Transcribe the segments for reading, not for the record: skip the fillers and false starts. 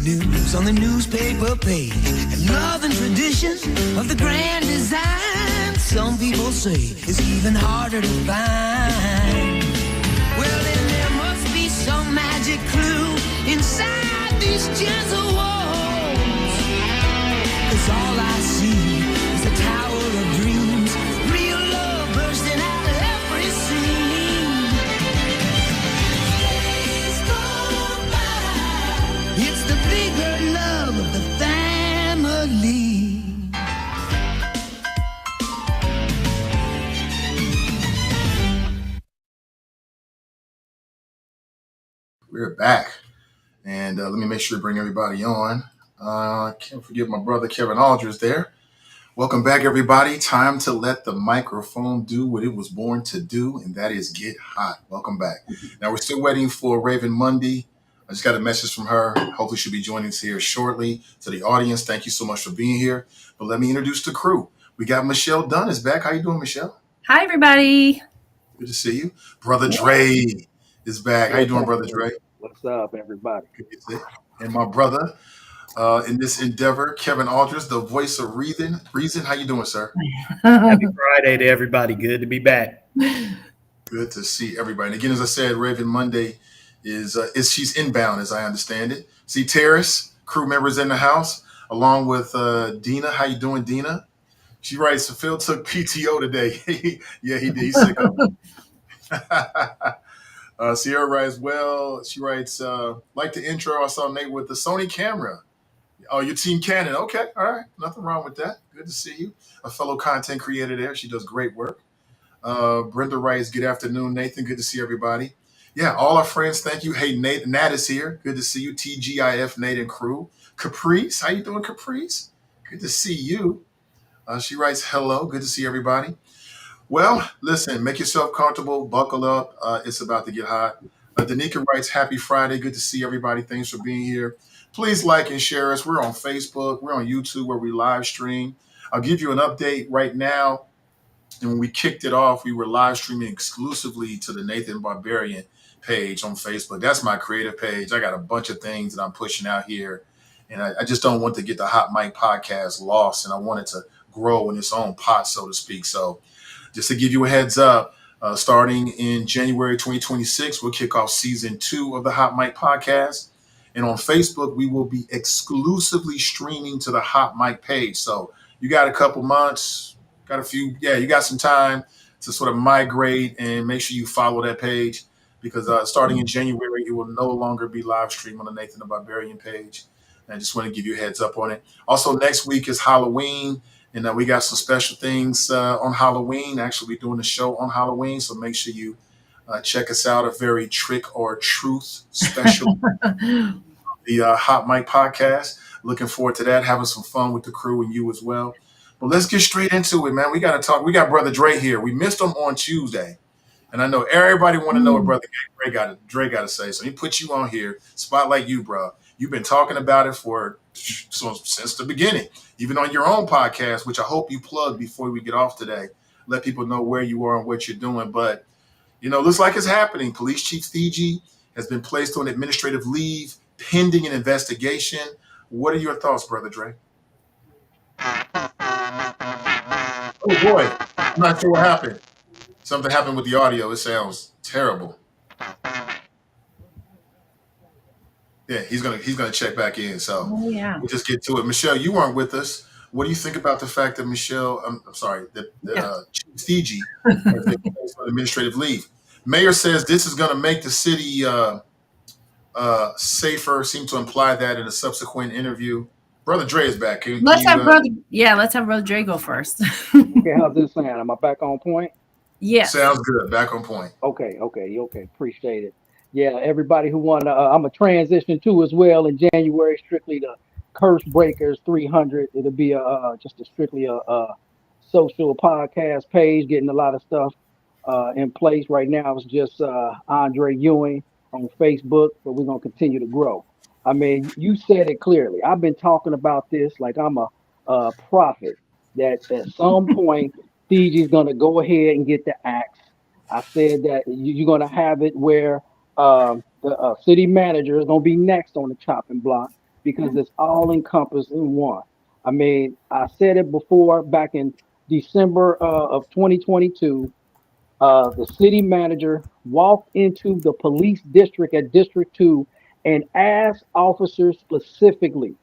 news on the newspaper page, and love and tradition of the grand design. Some people say it's even harder to find. Well, then there must be some magic clue inside these gentle walls, 'cause all I see is a tower of dreams, real love bursting out of every seam. Days go by. It's the bigger love of the family. We're back, and let me make sure to bring everybody on. Can't forget my brother Kevin Aldridge there. Welcome back, everybody. Time to let the microphone do what it was born to do, and that is get hot. Welcome back. Now, we're still waiting for Raven Monday. I just got a message from her. Hopefully she'll be joining us here shortly. To the audience, thank you so much for being here. But let me introduce the crew. We got Michelle Dunn is back. How you doing, Michelle? Hi, everybody. Good to see you. Brother Dre is back. How you doing, Brother Dre? What's up, everybody? And my brother in this endeavor, Kevin Aldridge, the voice of reason. How you doing, sir? Happy Friday to everybody. Good to be back. Good to see everybody. And again, as I said, Raven Monday is she's inbound, as I understand it. See Terrace, crew members in the house, along with Dina. How you doing, Dina? She writes, Phil took PTO today. Yeah, he did. He's sick of it. Sierra writes, well, she writes, like the intro, I saw Nate with the Sony camera. Oh, your team Canon. Okay, all right. Nothing wrong with that. Good to see you. A fellow content creator there. She does great work. Brenda writes, good afternoon, Nathan. Good to see everybody. Yeah, all our friends, thank you. Hey, Nat is here. Good to see you. TGIF, Nate and crew. Caprice, how you doing, Caprice? Good to see you. She writes, hello. Good to see everybody. Well, listen, make yourself comfortable, buckle up. It's about to get hot. Danica writes, happy Friday. Good to see everybody. Thanks for being here. Please like and share us. We're on Facebook. We're on YouTube where we live stream. I'll give you an update right now. And when we kicked it off, we were live streaming exclusively to the Nathan Barbarian page on Facebook. That's my creative page. I got a bunch of things that I'm pushing out here. And I just don't want to get the Hot Mic podcast lost. And I want it to grow in its own pot, so to speak. So just to give you a heads up, starting in January 2026, we'll kick off season 2 of the Hot Mic podcast. And on Facebook, we will be exclusively streaming to the Hot Mic page. So you got a couple months, you got some time to sort of migrate and make sure you follow that page, because starting in January, it will no longer be live stream on the Nathan the Barbarian page. And I just want to give you a heads up on it. Also, next week is Halloween. And we got some special things on Halloween. Actually, we're doing a show on Halloween, so make sure you check us out. A very trick or truth special, the Hot Mic podcast. Looking forward to that. Having some fun with the crew and you as well. But let's get straight into it, man. We got to talk. We got Brother Dre here. We missed him on Tuesday, and I know everybody want to know what Brother Dre got to say. So he put you on here, spotlight you, bro. You've been talking about it since the beginning, even on your own podcast, which I hope you plug before we get off today. Let people know where you are and what you're doing. But, looks like it's happening. Police Chief Fiji has been placed on administrative leave pending an investigation. What are your thoughts, Brother Dre? Oh boy, I'm not sure what happened. Something happened with the audio. It sounds terrible. Yeah, he's gonna check back in. So Oh, yeah. we'll just get to it. Michelle, you weren't with us. What do you think about the fact that Michelle? I'm sorry, that Yeah. Chief Fiji has been placed on administrative leave. Mayor says this is going to make the city safer. Seemed to imply that in a subsequent interview. Brother Dre is back. Can Let's you have brother Dre go first. Okay, how's this sound? Am I back on point? Yes. sounds good? Back on point. Okay. Appreciate it. Yeah, everybody who want to, I'm a transition too as well in January, strictly the Curse Breakers 300. It'll be just a strictly a social podcast page, getting a lot of stuff in place. Right now, it's just Andre Ewing on Facebook, but we're gonna continue to grow. I mean, you said it clearly. I've been talking about this like I'm a prophet that at some point Fiji's gonna go ahead and get the axe. I said that you're going to have it where the city manager is going to be next on the chopping block because it's all encompassed in one. I mean, I said it before back in December of 2022. The city manager walked into the police district at District 2 and asked officers specifically,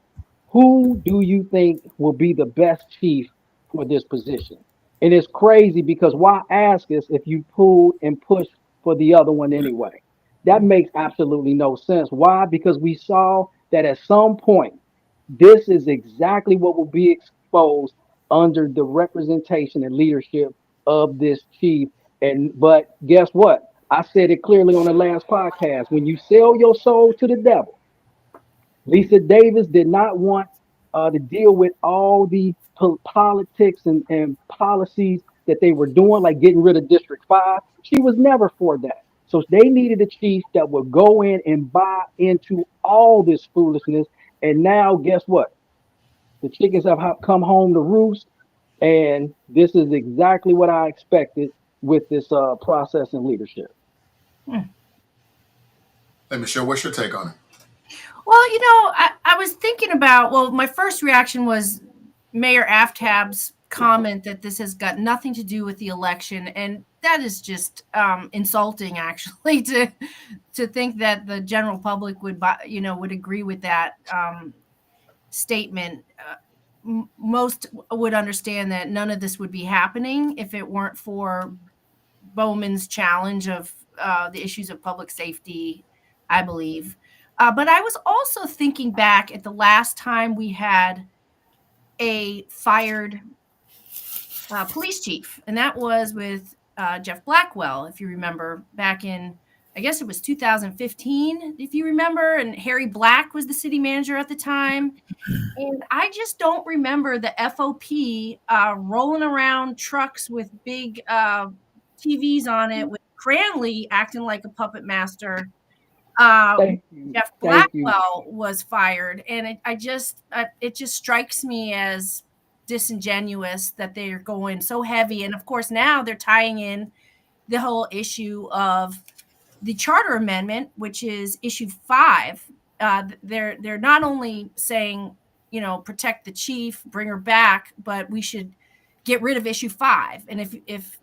who do you think will be the best chief for this position? And it's crazy because why ask us if you pulled and pushed for the other one anyway? That makes absolutely no sense. Why? Because we saw that at some point, this is exactly what will be exposed under the representation and leadership of this chief. And but guess what? I said it clearly on the last podcast. When you sell your soul to the devil, Lisa Davis did not want to deal with all the politics and policies that they were doing, like getting rid of District 5. She was never for that. So they needed a chief that would go in and buy into all this foolishness. And now, guess what? The chickens have come home to roost. And this is exactly what I expected with this process and leadership. Hey, Michelle, what's your take on it? Well, I was thinking about, my first reaction was Mayor Aftab's comment that this has got nothing to do with the election. And that is just insulting, actually, to think that the general public would agree with that statement. Most would understand that none of this would be happening if it weren't for Bowman's challenge of the issues of public safety, I believe. But I was also thinking back at the last time we had a fired police chief, and that was with Jeff Blackwell, if you remember, back in, I guess it was 2015, if you remember, and Harry Black was the city manager at the time. And I just don't remember the FOP rolling around trucks with big TVs on it, with Cranley acting like a puppet master. Thank you. Jeff Thank you. Blackwell was fired, and it just strikes me as disingenuous that they're going so heavy. And of course, now they're tying in the whole issue of the charter amendment, which is issue 5. They're not only saying, protect the chief, bring her back, but we should get rid of issue 5. And if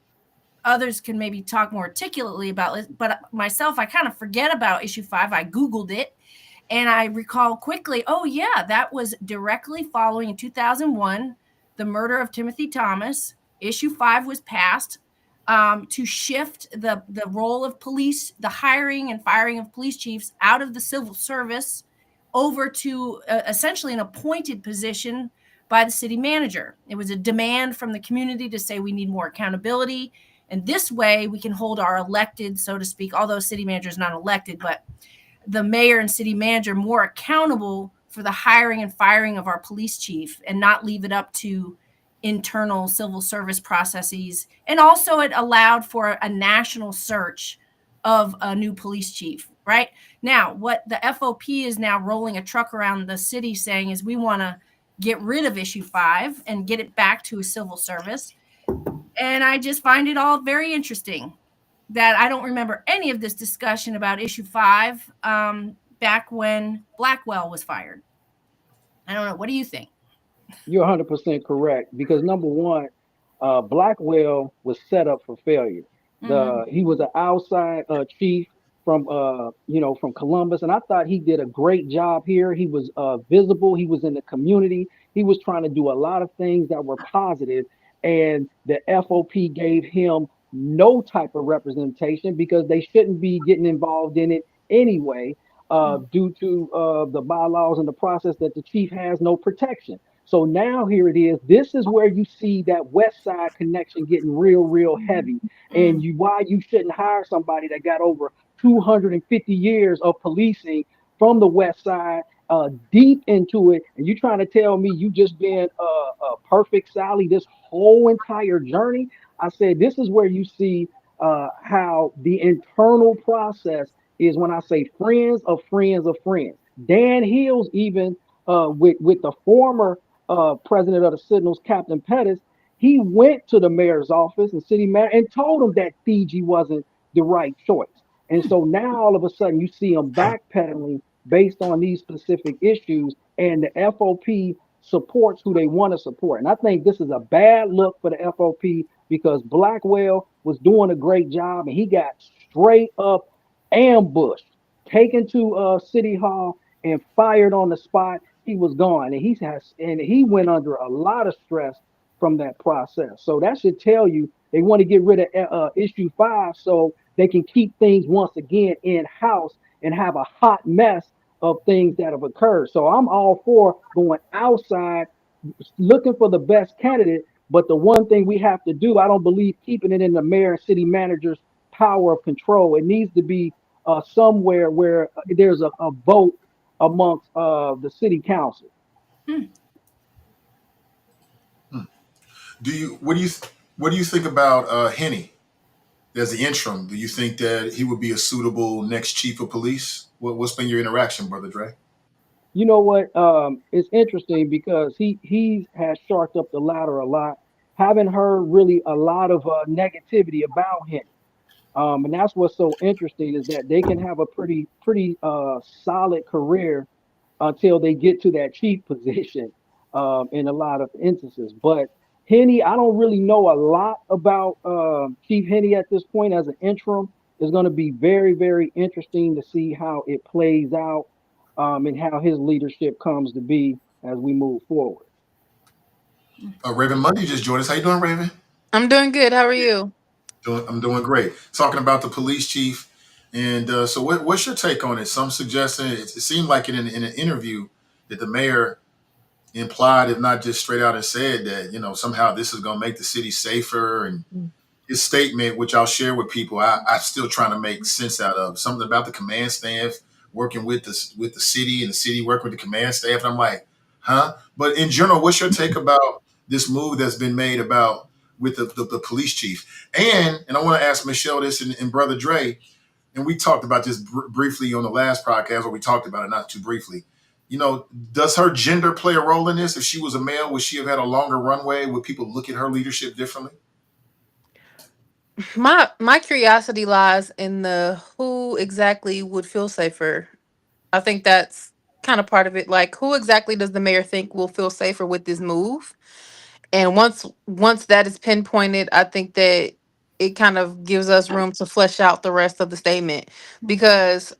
others can maybe talk more articulately about it, but myself, I kind of forget about issue 5. I Googled it and I recall quickly, oh yeah, that was directly following in 2001, the murder of Timothy Thomas. Issue 5 was passed to shift the role of police, the hiring and firing of police chiefs out of the civil service over to essentially an appointed position by the city manager. It was a demand from the community to say we need more accountability. And this way we can hold our elected, so to speak, although city manager is not elected, but the mayor and city manager more accountable for the hiring and firing of our police chief and not leave it up to internal civil service processes. And also it allowed for a national search of a new police chief. Right now, what the FOP is now rolling a truck around the city saying is we want to get rid of issue 5 and get it back to a civil service. And I just find it all very interesting that I don't remember any of this discussion about issue 5 back when Blackwell was fired. I don't know. What do you think? You're 100% correct because number one, Blackwell was set up for failure. Mm-hmm. He was an outside chief from from Columbus, and I thought he did a great job here. He was visible. He was in the community. He was trying to do a lot of things that were positive, and the FOP gave him no type of representation because they shouldn't be getting involved in it anyway, due to the bylaws and the process that the chief has no protection. So now here it is. This is where you see that West Side connection getting real, real heavy, and Mm-hmm. you why you shouldn't hire somebody that got over 250 years of policing from the West Side, deep into it, and you trying to tell me you just been a perfect Sally this whole entire journey? I said this is where you see how the internal process is when I say friends of friends of friends. Dan Hills even with the former president of the Signals, Captain Pettis, he went to the mayor's office and city mayor and told him that Fiji wasn't the right choice. And so now all of a sudden you see them backpedaling based on these specific issues, and the FOP supports who they want to support. And I think this is a bad look for the FOP because Blackwell was doing a great job and he got straight up ambushed, taken to City Hall and fired on the spot. He was gone, and he went under a lot of stress from that process. So that should tell you they want to get rid of issue 5 so they can keep things once again in house and have a hot mess of things that have occurred. So I'm all for going outside, looking for the best candidate. But the one thing we have to do, I don't believe keeping it in the mayor and city manager's power of control. It needs to be somewhere where there's a vote amongst the city council. Do you what do you think about Henny as the interim? Do you think that he would be a suitable next chief of police? What's been your interaction, brother Dre? You know what? It's interesting because he has sharked up the ladder a lot. Haven't heard really a lot of negativity about him. And that's what's so interesting is that they can have a pretty solid career until they get to that chief position in a lot of instances. But Henny, I don't really know a lot about Chief Henny at this point as an interim. It's going to be very, very interesting to see how it plays out and how his leadership comes to be as we move forward. Raven Monday just joined us. How you doing, Raven? I'm doing good. How are you? I'm doing great. Talking about the police chief, and so what's your take on it? Some suggesting it seemed like in an interview that the mayor implied, if not just straight out, and said that somehow this is going to make the city safer. And his statement, which I'll share with people, I'm still trying to make sense out of something about the command staff working with the city and the city working with the command staff. And I'm like, huh? But in general, what's your take about this move that's been made about with the police chief? And I want to ask Michelle this and Brother Dre, and we talked about this briefly on the last podcast, or we talked about it not too briefly. Does her gender play a role in this? If she was a male, would she have had a longer runway? Would people look at her leadership differently? My curiosity lies in the who exactly would feel safer. I think that's kind of part of it. Like, who exactly does the mayor think will feel safer with this move? And once that is pinpointed, I think that it kind of gives us room to flesh out the rest of the statement. Because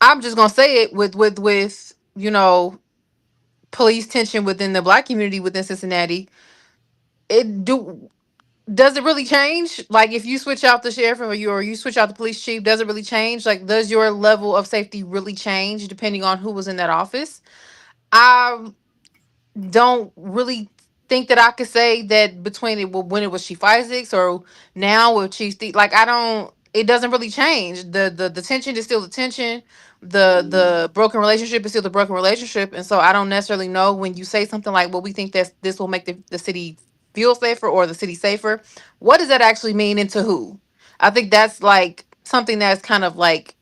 I'm just gonna say it with police tension within the black community within Cincinnati. It do Does it really change? Like, if you switch out the sheriff or you switch out the police chief, does it really change? Like, does your level of safety really change depending on who was in that office? I don't really think that I could say that between when it was Chief Isaacs or now with Chief Steve. Like, I don't. It doesn't really change. The tension is still the tension. The broken relationship is still the broken relationship, and so I don't necessarily know when you say something like, "Well, we think that this will make the city feel safer or the city safer." What does that actually mean, and to who? I think that's like something that's kind of like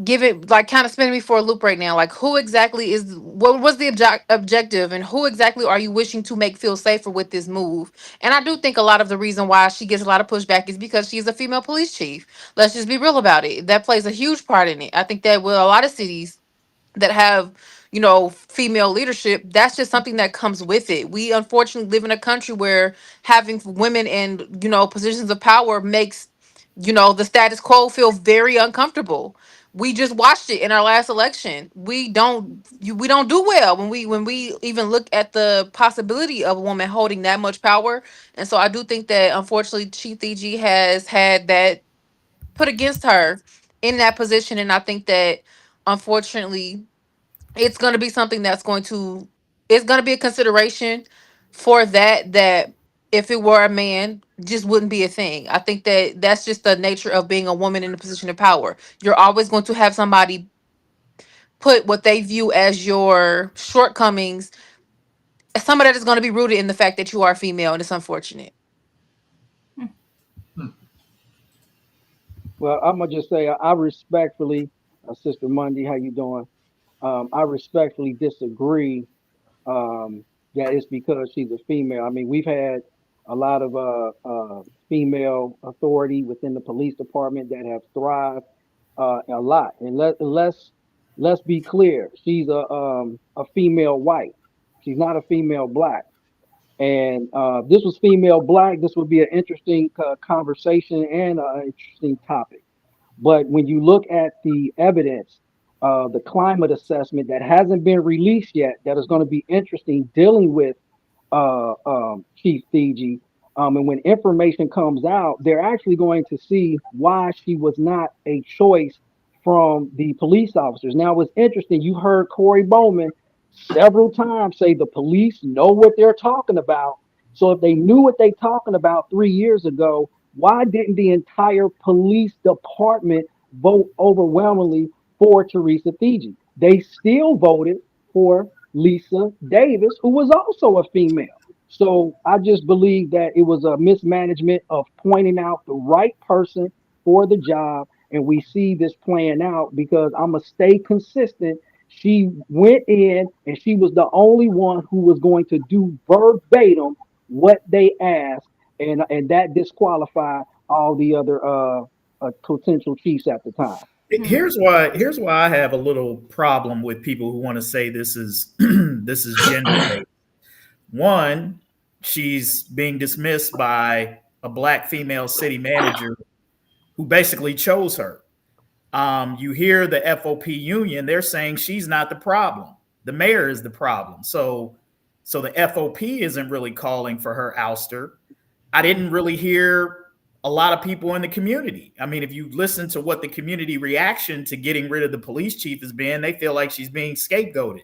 give it like kind of spinning me for a loop right now. Like, who exactly is what was the objective, and who exactly are you wishing to make feel safer with this move? And I do think a lot of the reason why she gets a lot of pushback is because she's a female police chief. Let's just be real about it. That plays a huge part in it. I think that with a lot of cities that have female leadership, that's just something that comes with it. We unfortunately live in a country where having women in, positions of power makes, the status quo feel very uncomfortable. We just watched it in our last election. We don't do well when we even look at the possibility of a woman holding that much power. And so I do think that unfortunately Chief DG has had that put against her in that position. And I think that unfortunately it's going to be something it's going to be a consideration for that if it were a man just wouldn't be a thing. I think that that's just the nature of being a woman in a position of power. You're always going to have somebody put what they view as your shortcomings. Some of that is going to be rooted in the fact that you are female, and it's unfortunate. Well, I'm gonna just say I respectfully, Sister Monday, how you doing? I respectfully disagree that it's because she's a female. I mean, we've had a lot of female authority within the police department that have thrived a lot. And let's be clear, she's a female white. She's not a female black. And this was female black. This would be an interesting conversation and an interesting topic. But when you look at the evidence, the climate assessment that hasn't been released yet, that is going to be interesting dealing with Chief Fiji. And when information comes out, they're actually going to see why she was not a choice from the police officers. Now, it's interesting. You heard Corey Bowman several times say the police know what they're talking about. So if they knew what they talking about 3 years ago, why didn't the entire police department vote overwhelmingly for Teresa Fiji? They still voted for Lisa Davis, who was also a female. So I just believe that it was a mismanagement of pointing out the right person for the job. And we see this playing out because I'm going to stay consistent. She went in and she was the only one who was going to do verbatim what they asked. And that disqualified all the other potential chiefs at the time. Here's why I have a little problem with people who want to say this is this is gender based. One, she's being dismissed by a black female city manager who basically chose her. You hear the FOP union, they're saying she's not the problem. The mayor is the problem. So the FOP isn't really calling for her ouster. I didn't really hear a lot of people in the community. I mean, if you listen to what the community reaction to getting rid of the police chief has been, they feel like she's being scapegoated.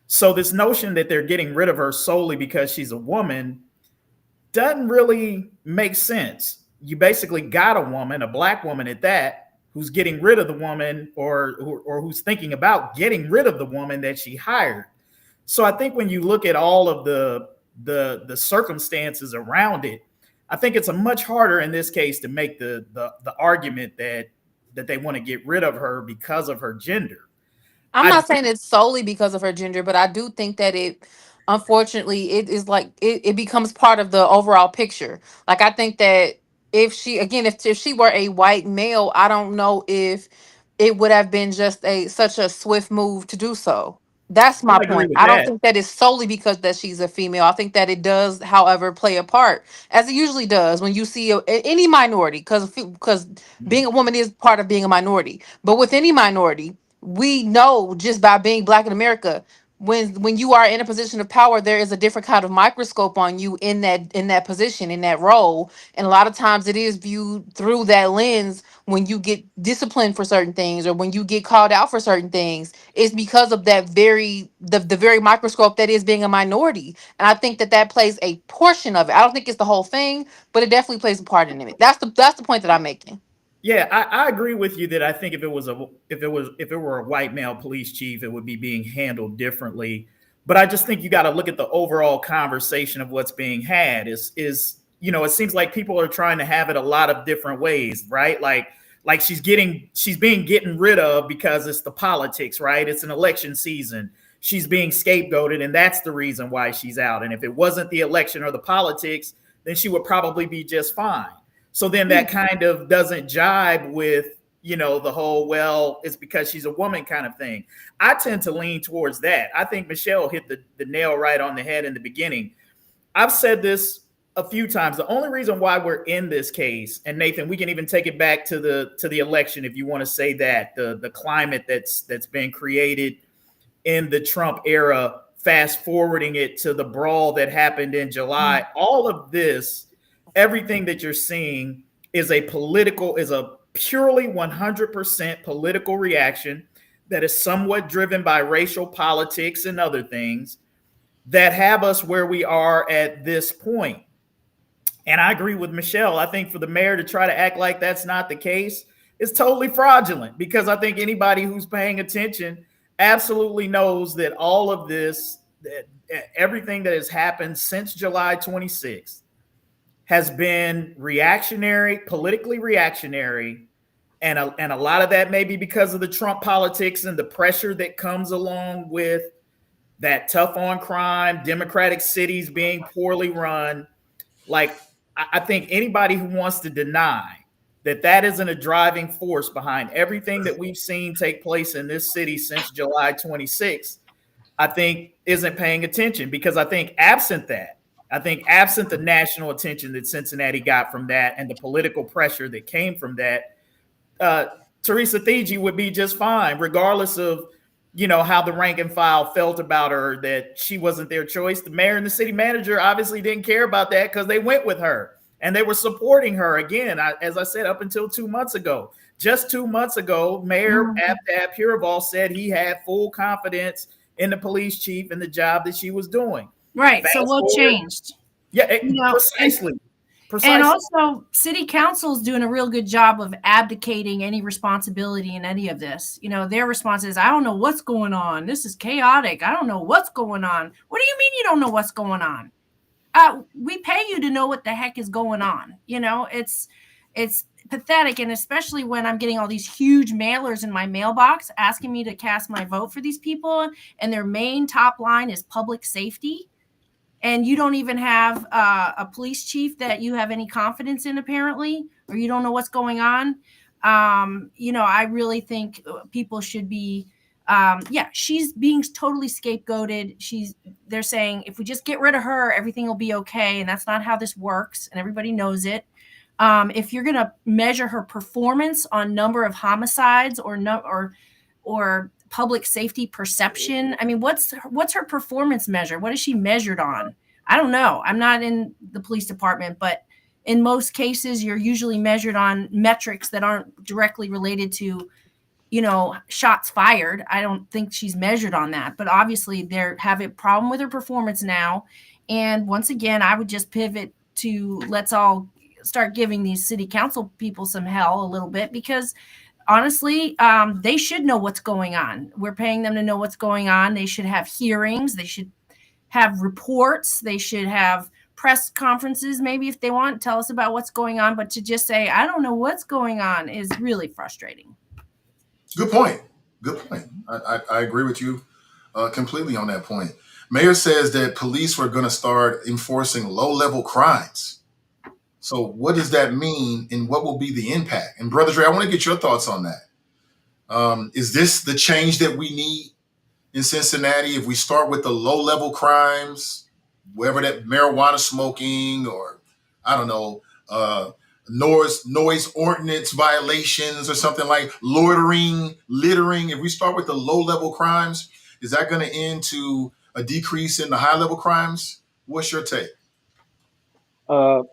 So this notion that they're getting rid of her solely because she's a woman doesn't really make sense. You basically got a woman, a black woman at that, who's getting rid of the woman or who's thinking about getting rid of the woman that she hired. So I think when you look at all of the circumstances around it, I think it's a much harder in this case to make the argument that they want to get rid of her because of her gender. I'm not saying it's solely because of her gender, but I do think that unfortunately, it is like it becomes part of the overall picture. Like I think that if she were a white male, I don't know if it would have been just such a swift move to do so. That's my I agree point. with I don't that. think that it's solely because that she's a female. I think that it does, however, play a part, as it usually does when you see any minority, because being a woman is part of being a minority. But with any minority, we know just by being black in America, when you are in a position of power, there is a different kind of microscope on you in that position, in that role. And a lot of times it is viewed through that lens when you get disciplined for certain things or when you get called out for certain things. It's because of the very microscope that is being a minority. And I think that plays a portion of it. I don't think it's the whole thing, but it definitely plays a part in it. That's the point that I'm making. Yeah, I agree with you that I think if it were a white male police chief, it would be being handled differently. But I just think you got to look at the overall conversation of what's being had. It seems like people are trying to have it a lot of different ways, right? Like she's being getting rid of because it's the politics, right? It's an election season. She's being scapegoated, and that's the reason why she's out. And if it wasn't the election or the politics, then she would probably be just fine. So then that kind of doesn't jibe with the whole, well, it's because she's a woman kind of thing. I tend to lean towards that. I think Michelle hit the nail right on the head in the beginning. I've said this a few times. The only reason why we're in this case, and Nathan, we can even take it back to the election if you want to say that, the climate that's been created in the Trump era, fast forwarding it to the brawl that happened in July. All of this, everything that you're seeing is a purely 100% political reaction that is somewhat driven by racial politics and other things that have us where we are at this point. And I agree with Michelle. I think for the mayor to try to act like that's not the case is totally fraudulent, because I think anybody who's paying attention absolutely knows that all of this, that everything that has happened since July 26th has been reactionary, politically reactionary. And a lot of that may be because of the Trump politics and the pressure that comes along with that tough on crime, Democratic cities being poorly run. Like, I think anybody who wants to deny that isn't a driving force behind everything that we've seen take place in this city since July 26th, I think isn't paying attention. Because I think absent the national attention that Cincinnati got from that and the political pressure that came from that, Teresa Thigi would be just fine, regardless of how the rank and file felt about her, that she wasn't their choice. The mayor and the city manager obviously didn't care about that because they went with her and they were supporting her. Again, as I said, up until 2 months ago, just 2 months ago, Mayor Abtab Puraval said he had full confidence in the police chief and the job that she was doing. Right. So what changed? Yeah, precisely. And also, city council's doing a real good job of abdicating any responsibility in any of this. Their response is, I don't know what's going on. This is chaotic. I don't know what's going on. What do you mean you don't know what's going on? We pay you to know what the heck is going on. It's pathetic. And especially when I'm getting all these huge mailers in my mailbox asking me to cast my vote for these people, and their main top line is public safety. And you don't even have a police chief that you have any confidence in, apparently, or you don't know what's going on. I really think people should be, she's being totally scapegoated. They're saying if we just get rid of her, everything will be okay. And that's not how this works. And everybody knows it. If you're going to measure her performance on number of homicides or public safety perception, I mean, what's her performance measure? What is she measured on? I don't know. I'm not in the police department, but in most cases, you're usually measured on metrics that aren't directly related to, shots fired. I don't think she's measured on that, but obviously they have a problem with her performance now. And once again, I would just pivot to let's all start giving these city council people some hell a little bit, because honestly, they should know what's going on. We're paying them to know what's going on. They should have hearings. They should have reports. They should have press conferences, maybe, if they want, tell us about what's going on. But to just say, I don't know what's going on, is really frustrating. Good point. I agree with you completely on that point. Mayor says that police were going to start enforcing low-level crimes. So what does that mean, and what will be the impact? And Brother Dre, I want to get your thoughts on that. Is this the change that we need in Cincinnati? If we start with the low-level crimes, whether that marijuana smoking or, I don't know, noise ordinance violations or something like loitering, littering. If we start with the low-level crimes, is that going to end to a decrease in the high-level crimes? What's your take?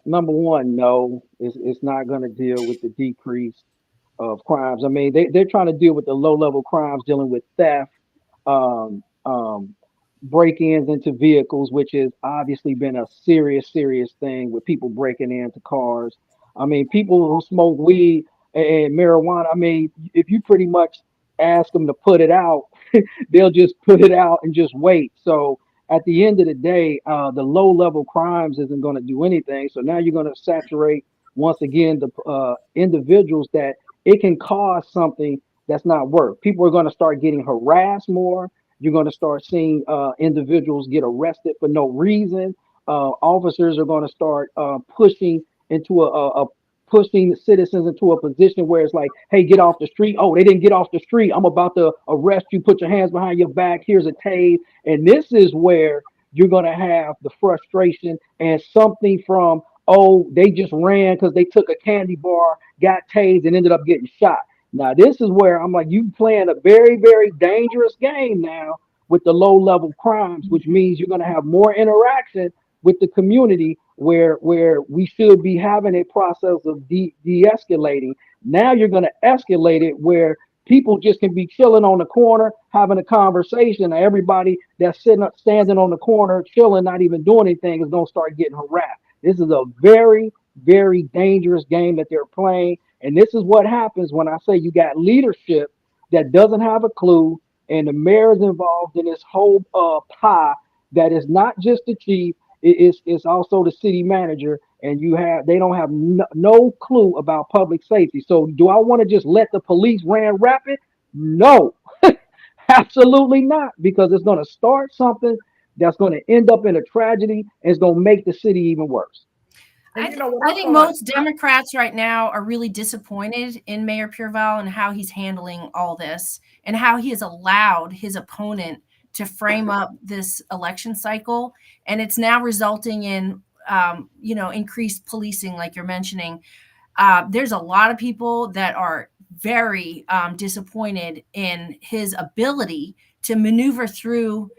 Number one, no, it's not going to deal with the decrease of crimes. I mean, they're trying to deal with the low-level crimes, dealing with theft, break-ins into vehicles, which has obviously been a serious thing with people breaking into cars. I mean, people who smoke weed and marijuana, I mean, if you pretty much ask them to put it out, they'll just put it out and just wait. So at the end of the day, the low-level crimes isn't going to do anything. So now you're going to saturate, once again, the individuals that it can cause something that's not work. People are going to start getting harassed more. You're going to start seeing individuals get arrested for no reason. Officers are going to start pushing into a pushing the citizens into a position where it's like, hey, get off the street. Oh, they didn't get off the street. I'm about to arrest you. Put your hands behind your back. Here's a tase. And this is where you're going to have the frustration and something from, oh, they just ran because they took a candy bar, got tased, and ended up getting shot. Now, this is where I'm like, you playing a very, very dangerous game now with the low level crimes, which means you're going to have more interaction with the community where we should be having a process of de-escalating. Now you're going to escalate it where people just can be chilling on the corner, having a conversation, and everybody that's sitting up, standing on the corner, chilling, not even doing anything, is going to start getting harassed. This is a very, very dangerous game that they're playing. And this is what happens when I say you got leadership that doesn't have a clue, and the mayor is involved in this whole pie that is not just the chief, it's also the city manager, and they don't have no clue about public safety. So do I want to just let the police ran rapid? No, absolutely not, because it's going to start something that's going to end up in a tragedy, and it's going to make the city even worse. I think most Democrats right now are really disappointed in Mayor Pureval and how he's handling all this and how he has allowed his opponent to frame up this election cycle. And it's now resulting in, increased policing, like you're mentioning. There's a lot of people that are very disappointed in his ability to maneuver through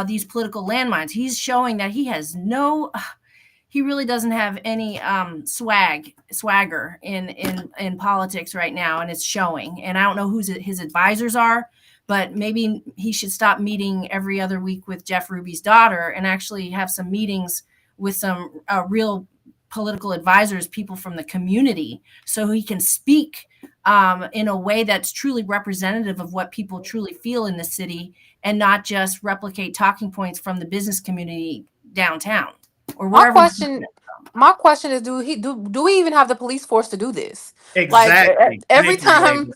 these political landmines. He's showing that he really doesn't have any swagger in politics right now, and it's showing. And I don't know who his advisors are, but maybe he should stop meeting every other week with Jeff Ruby's daughter and actually have some meetings with some real political advisors, people from the community, so he can speak in a way that's truly representative of what people truly feel in the city, and not just replicate talking points from the business community downtown. Or my question is, do we even have the police force to do this? Exactly. Like every time,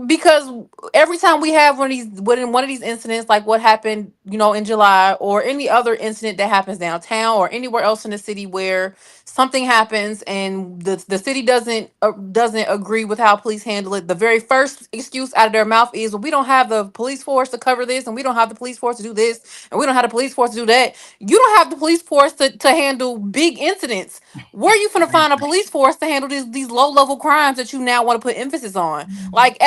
because every time we have one of these incidents, like what happened, in July, or any other incident that happens downtown or anywhere else in the city where something happens and the city doesn't agree with how police handle it, the very first excuse out of their mouth is, well, we don't have the police force to cover this, and we don't have the police force to do this, and we don't have the police force to do that. You don't have the police force to handle big incidents. Where are you going to find a police force to handle these low level crimes that you now want to put emphasis on? Like,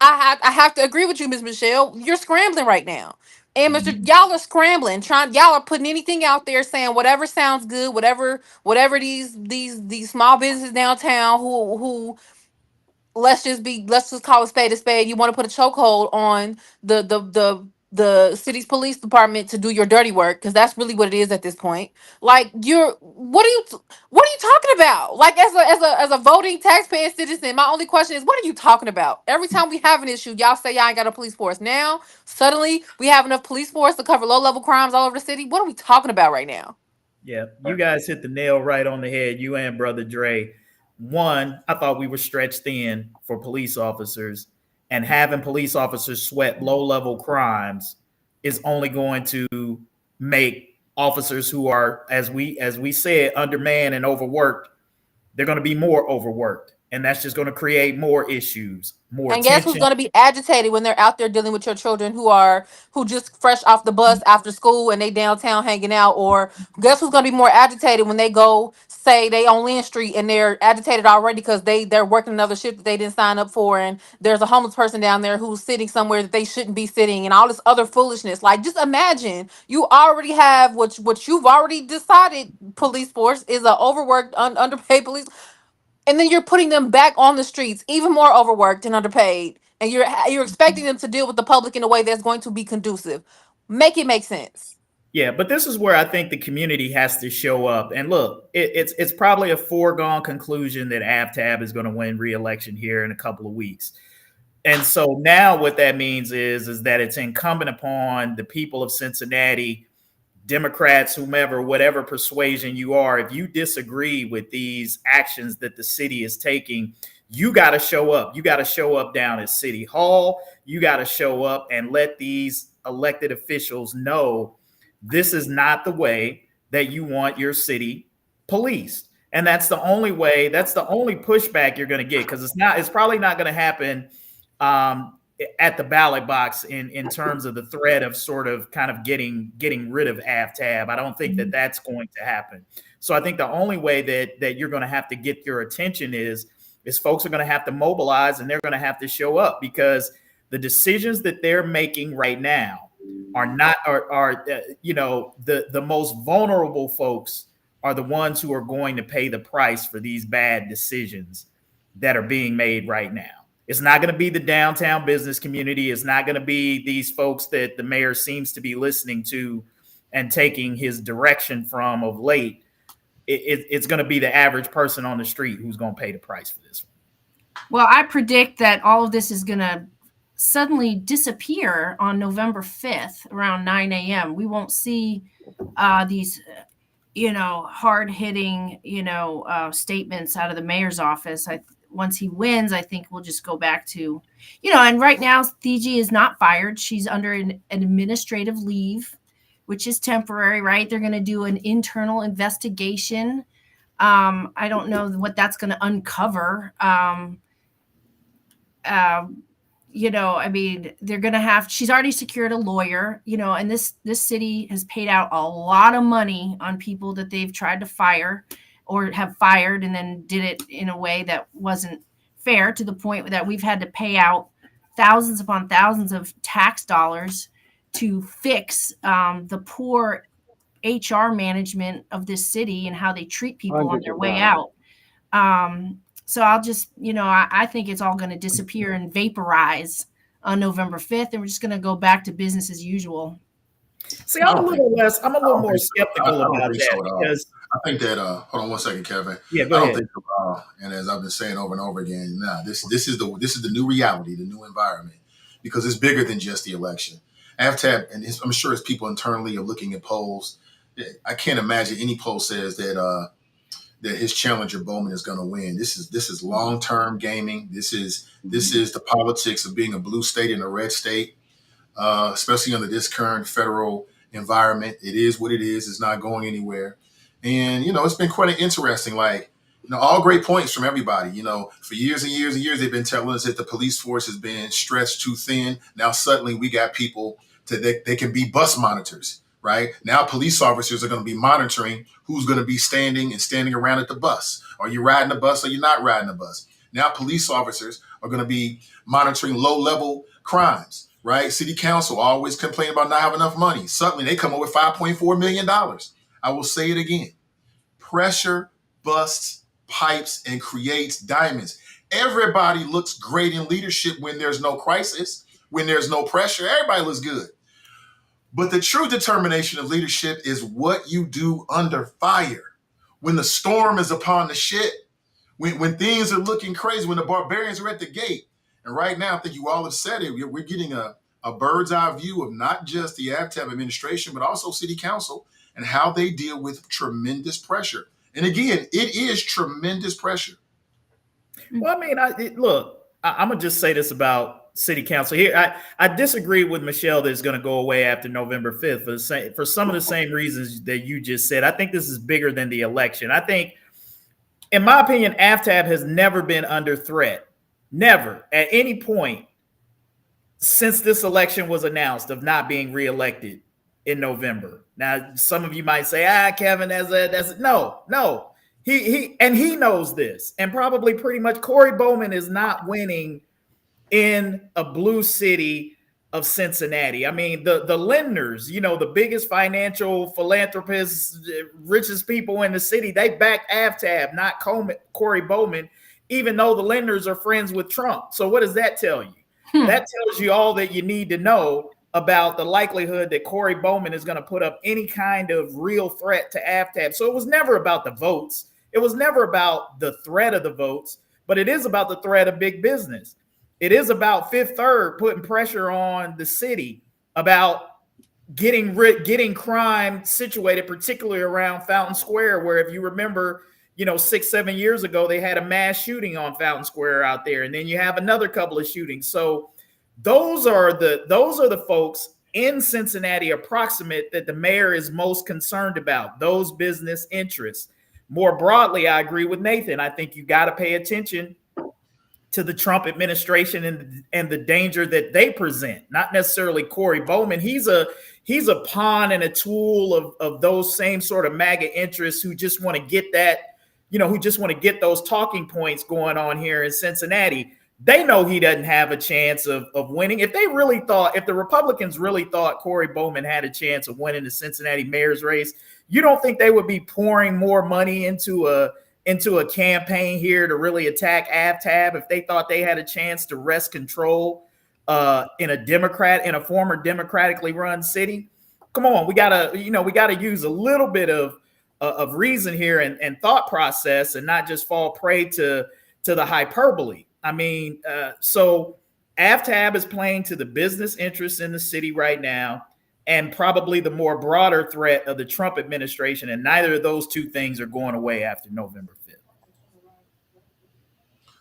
I have to agree with you, Ms. Michelle. You're scrambling right now. And y'all are scrambling, y'all are putting anything out there, saying whatever sounds good, whatever these small businesses downtown who let's just call a spade a spade. You want to put a chokehold on the city's police department to do your dirty work, because that's really what it is at this point. Like, what are you talking about? Like, as a voting taxpaying citizen, my only question is, what are you talking about? Every time we have an issue, y'all say y'all ain't got a police force. Now suddenly we have enough police force to cover low level crimes all over the city. What are we talking about right now? Yeah, you guys hit the nail right on the head, you and Brother Dre. One, I thought we were stretched thin for police officers, and having police officers sweat low-level crimes is only going to make officers who are, as we said, undermanned and overworked, they're going to be more overworked. And that's just going to create more issues, more And guess who's tension. going to be agitated when they're out there dealing with your children who just fresh off the bus after school and they downtown hanging out? Or guess who's going to be more agitated when they go, say they on Lynn Street, and they're agitated already because they're working another shift that they didn't sign up for, and there's a homeless person down there who's sitting somewhere that they shouldn't be sitting, and all this other foolishness. Like, just imagine you already have what you've already decided police force is a overworked, underpaid police, and then you're putting them back on the streets, even more overworked and underpaid, and you're expecting them to deal with the public in a way that's going to be conducive. Make it make sense. Yeah, but this is where I think the community has to show up. And look, it's probably a foregone conclusion that AvTab is going to win re-election here in a couple of weeks. And so now what that means is that it's incumbent upon the people of Cincinnati, Democrats, whomever, whatever persuasion you are, if you disagree with these actions that the city is taking, you got to show up. You got to show up down at City Hall. You got to show up and let these elected officials know this is not the way that you want your city policed. And that's the only way, that's the only pushback you're going to get, because it's probably not going to happen at the ballot box in terms of the threat of sort of kind of getting rid of AFTAB. I don't think that that's going to happen. So I think the only way that you're going to have to get your attention is folks are going to have to mobilize, and they're going to have to show up, because the decisions that they're making right now are not the most vulnerable folks are the ones who are going to pay the price for these bad decisions that are being made right now. It's not going to be the downtown business community. It's not going to be these folks that the mayor seems to be listening to and taking his direction from of late. It's going to be the average person on the street who's going to pay the price for this one. Well, I predict that all of this is going to suddenly disappear on November 5th around 9 a.m. We won't see these hard-hitting, statements out of the mayor's office. Once he wins, I think we'll just go back to, and right now, Thigi is not fired. She's under an administrative leave, which is temporary, right? They're going to do an internal investigation. I don't know what that's going to uncover. They're going to have, she's already secured a lawyer, and this city has paid out a lot of money on people that they've tried to fire or have fired and then did it in a way that wasn't fair, to the point that we've had to pay out thousands upon thousands of tax dollars to fix the poor HR management of this city and how they treat people on their way out. So I'll just, I think it's all going to disappear and vaporize on November 5th, and we're just going to go back to business as usual. See, I'm a little more skeptical about that, because I think that hold on one second, Kevin. Yeah, I don't think and as I've been saying over and over again, this is the new reality, the new environment, because it's bigger than just the election. AFTAB, and I'm sure as people internally are looking at polls, I can't imagine any poll says that his challenger Bowman is going to win. This is long-term gaming. This is the politics of being a blue state and a red state, especially under this current federal environment. It is what it is. It's not going anywhere. And, it's been quite interesting, all great points from everybody. For years and years and years, they've been telling us that the police force has been stretched too thin. Now, suddenly we got people they can be bus monitors. Right now, police officers are going to be monitoring who's going to be standing around at the bus. Are you riding the bus or you're not riding the bus? Now, police officers are going to be monitoring low-level crimes. Right? City council always complain about not having enough money. Suddenly, they come up with $5.4 million. I will say it again. Pressure busts pipes and creates diamonds. Everybody looks great in leadership when there's no crisis, when there's no pressure. Everybody looks good. But the true determination of leadership is what you do under fire. When the storm is upon the ship, when things are looking crazy, when the barbarians are at the gate. And right now, I think you all have said it, we're getting a bird's eye view of not just the AFTAB administration, but also city council and how they deal with tremendous pressure. And again, it is tremendous pressure. Well, I mean, I'm going to just say this about city council here. I disagree with Michelle that it's going to go away after November 5th for some of the same reasons that you just said. I think this is bigger than the election. I think, in my opinion, AFTAB has never been under threat. Never at any point since this election was announced of not being reelected in November. Now, some of you might say, Kevin, no. He knows this, and probably pretty much Corey Bowman is not winning in a blue city of Cincinnati. I mean, the lenders, the biggest financial philanthropists, richest people in the city, they back AFTAB, not Corey Bowman, even though the lenders are friends with Trump. So what does that tell you? That tells you all that you need to know about the likelihood that Corey Bowman is going to put up any kind of real threat to AFTAB. So it was never about the votes. It was never about the threat of the votes, but it is about the threat of big business. It is about Fifth Third putting pressure on the city about getting crime situated, particularly around Fountain Square, where, if you remember, 6-7 years ago, they had a mass shooting on Fountain Square out there. And then you have another couple of shootings. So those are the folks in Cincinnati approximate that the mayor is most concerned about, those business interests. more broadly, I agree with Nathan. I think you got to pay attention to the Trump administration and the danger that they present. Not necessarily Corey Bowman. He's a pawn and a tool of those same sort of MAGA interests who just want to get that, who just want to get those talking points going on here in Cincinnati. They know he doesn't have a chance of winning. If the Republicans really thought Corey Bowman had a chance of winning the Cincinnati mayor's race, you don't think they would be pouring more money into a campaign here to really attack AFTAB if they thought they had a chance to wrest control in a former democratically run city? Come on, we gotta use a little bit of reason here and thought process, and not just fall prey to the hyperbole. I mean, so AFTAB is playing to the business interests in the city right now, and probably the more broader threat of the Trump administration. And neither of those two things are going away after November 5th.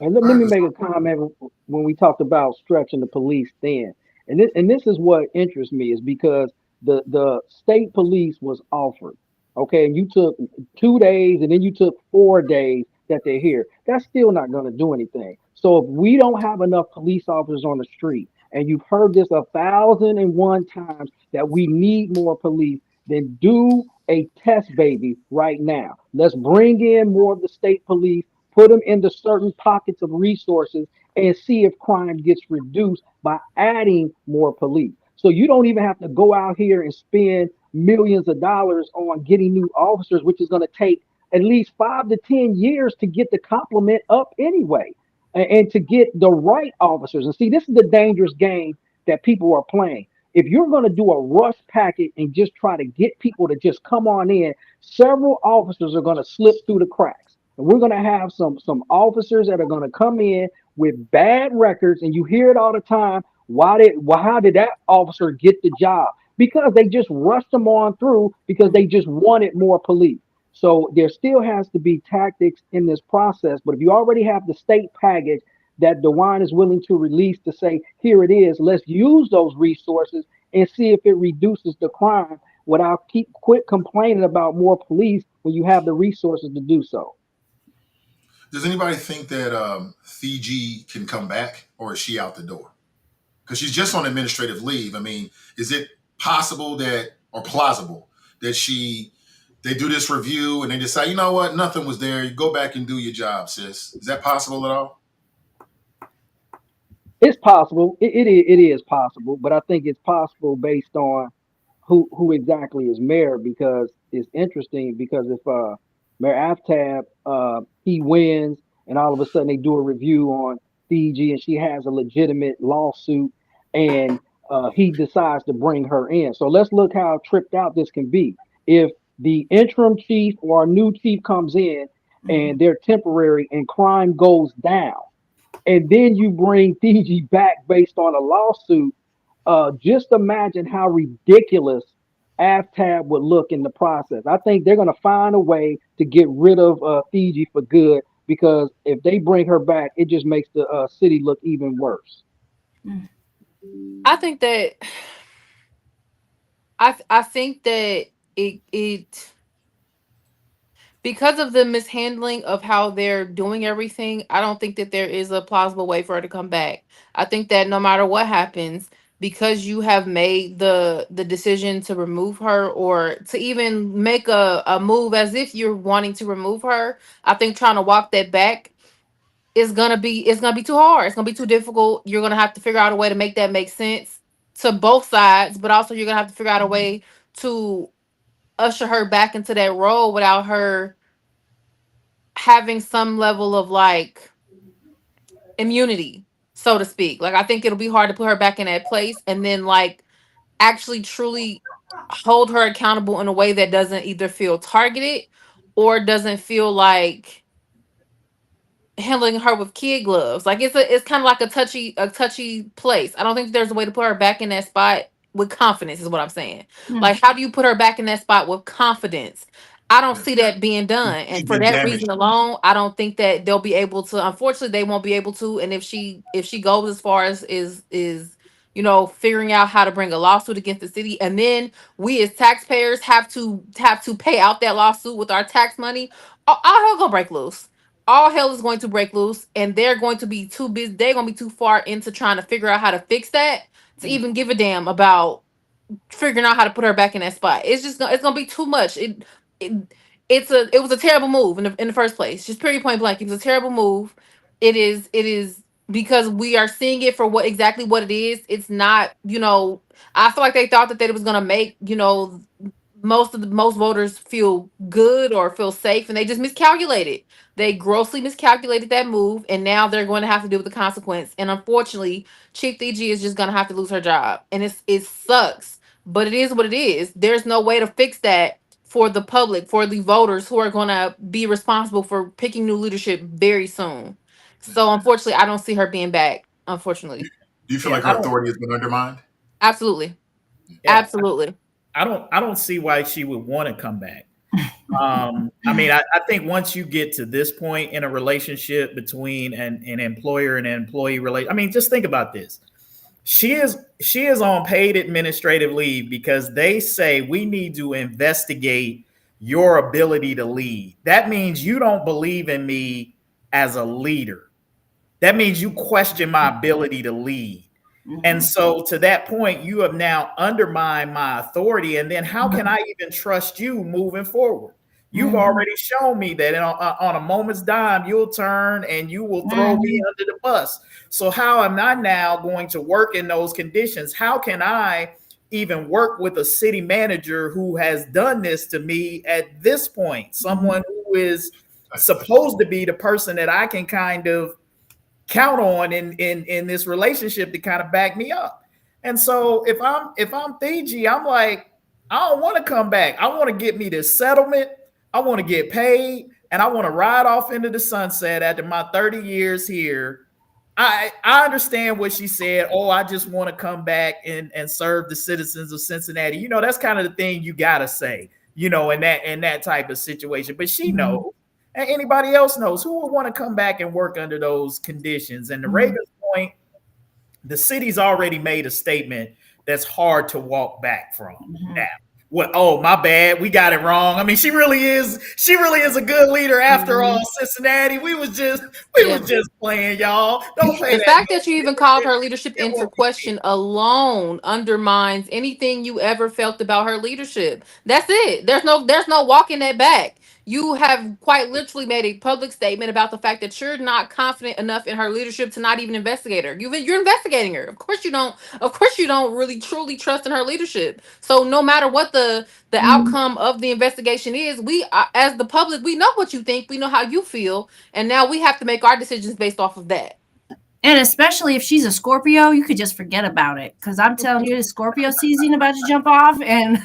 And let me make a comment when we talked about stretching the police thin. And this is what interests me, is because the state police was offered, okay, and you took 2 days and then you took 4 days that they're here. That's still not going to do anything. So if we don't have enough police officers on the street, and you've heard this 1,001 times that we need more police, then do a test baby right now. Let's bring in more of the state police, put them into certain pockets of resources, and see if crime gets reduced by adding more police. So you don't even have to go out here and spend millions of dollars on getting new officers, which is going to take at least 5 to 10 years to get the complement up anyway, and to get the right officers. And see, this is the dangerous game that people are playing. If you're going to do a rush packet and just try to get people to just come on in, several officers are going to slip through the cracks. And we're going to have some officers that are going to come in with bad records, and you hear it all the time. How did that officer get the job? Because they just rushed them on through because they just wanted more police. So there still has to be tactics in this process. But if you already have the state package that DeWine is willing to release to say, here it is, let's use those resources and see if it reduces the crime without quit complaining about more police when you have the resources to do so. Does anybody think that Fiji can come back, or is she out the door? Because she's just on administrative leave. I mean, is it possible that, or plausible, that they do this review and they decide, you know what, nothing was there. You go back and do your job, sis. Is that possible at all? It's possible. It is possible, but I think it's possible based on who exactly is mayor, because it's interesting. Because if Mayor Aftab he wins, and all of a sudden they do a review on Fiji and she has a legitimate lawsuit, and he decides to bring her in. So let's look how tripped out this can be. If the interim chief or a new chief comes in and they're temporary and crime goes down, and then you bring Fiji back based on a lawsuit, just imagine how ridiculous AFTAB would look in the process. I think they're going to find a way to get rid of Fiji for good, because if they bring her back, it just makes the city look even worse. I think that I think that it because of the mishandling of how they're doing everything, I don't think that there is a plausible way for her to come back. I think that no matter what happens, because you have made the decision to remove her, or to even make a move as if you're wanting to remove her, I think trying to walk that back it's gonna be too hard. It's gonna be too difficult. You're gonna have to figure out a way to make that make sense to both sides, but also you're gonna have to figure out a way to usher her back into that role without her having some level of like immunity, so to speak. Like I think it'll be hard to put her back in that place and then like actually truly hold her accountable in a way that doesn't either feel targeted or doesn't feel like handling her with kid gloves. Like it's kind of like a touchy place. I don't think there's a way to put her back in that spot with confidence is what I'm saying. Like how do you put her back in that spot with confidence? I don't Yeah. see that being done. And She's for been that damaged. reason alone, I don't think that they'll be able to. Unfortunately, they won't be able to. And if she goes as far as is figuring out how to bring a lawsuit against the city, and then we as taxpayers have to pay out that lawsuit with our tax money. All hell gonna break loose. All hell is going to break loose, and they're going to be too busy. They're going to be too far into trying to figure out how to fix that to even give a damn about figuring out how to put her back in that spot. It's gonna be too much. It it was a terrible move in the first place. Just period point blank. It was a terrible move. It is because we are seeing it for exactly what it is. It's not, I feel like they thought that they was gonna make, most voters feel good or feel safe, and they just miscalculated. They grossly miscalculated that move, and now they're going to have to deal with the consequence. And unfortunately, Chief DG is just going to have to lose her job, and it sucks, but it is what it is. There's no way to fix that for the public, for the voters who are going to be responsible for picking new leadership very soon. So unfortunately, I don't see her being back. Unfortunately, Do you feel Yeah, like her authority has been undermined? absolutely, yeah, absolutely. I don't see why she would want to come back. I mean, I think once you get to this point in a relationship between an employer and an employee relation, I mean, just think about this. She is on paid administrative leave because they say we need to investigate your ability to lead. That means you don't believe in me as a leader. That means you question my ability to lead. And so to that point, you have now undermined my authority. And then how can I even trust you moving forward? You've already shown me that on a moment's dime, you'll turn and you will throw me under the bus. So how am I now going to work in those conditions? How can I even work with a city manager who has done this to me at this point? Someone who is supposed to be the person that I can kind of count on in this relationship to kind of back me up. And so if I'm Fiji, I'm like, I don't want to come back. I want to get me this settlement. I want to get paid, and I want to ride off into the sunset after my 30 years here. I understand what she said. Oh, I just want to come back and serve the citizens of Cincinnati. That's kind of the thing you gotta say, in that type of situation. But she knows. And anybody else knows who would want to come back and work under those conditions. And the Ravens point, the city's already made a statement that's hard to walk back from. Now, what? Oh, my bad, we got it wrong. I mean, she really is a good leader after all. Cincinnati, we was just playing, y'all. Don't play The that. fact that you even called her leadership into question alone undermines anything you ever felt about her leadership. That's it. There's no walking that back. You have quite literally made a public statement about the fact that you're not confident enough in her leadership to not even investigate her. You're investigating her. Of course you don't. Of course you don't really truly trust in her leadership. So no matter what the outcome of the investigation is, we as the public, we know what you think. We know how you feel, and now we have to make our decisions based off of that. And especially if she's a Scorpio, you could just forget about it. Because I'm telling you, the Scorpio season about to jump off, and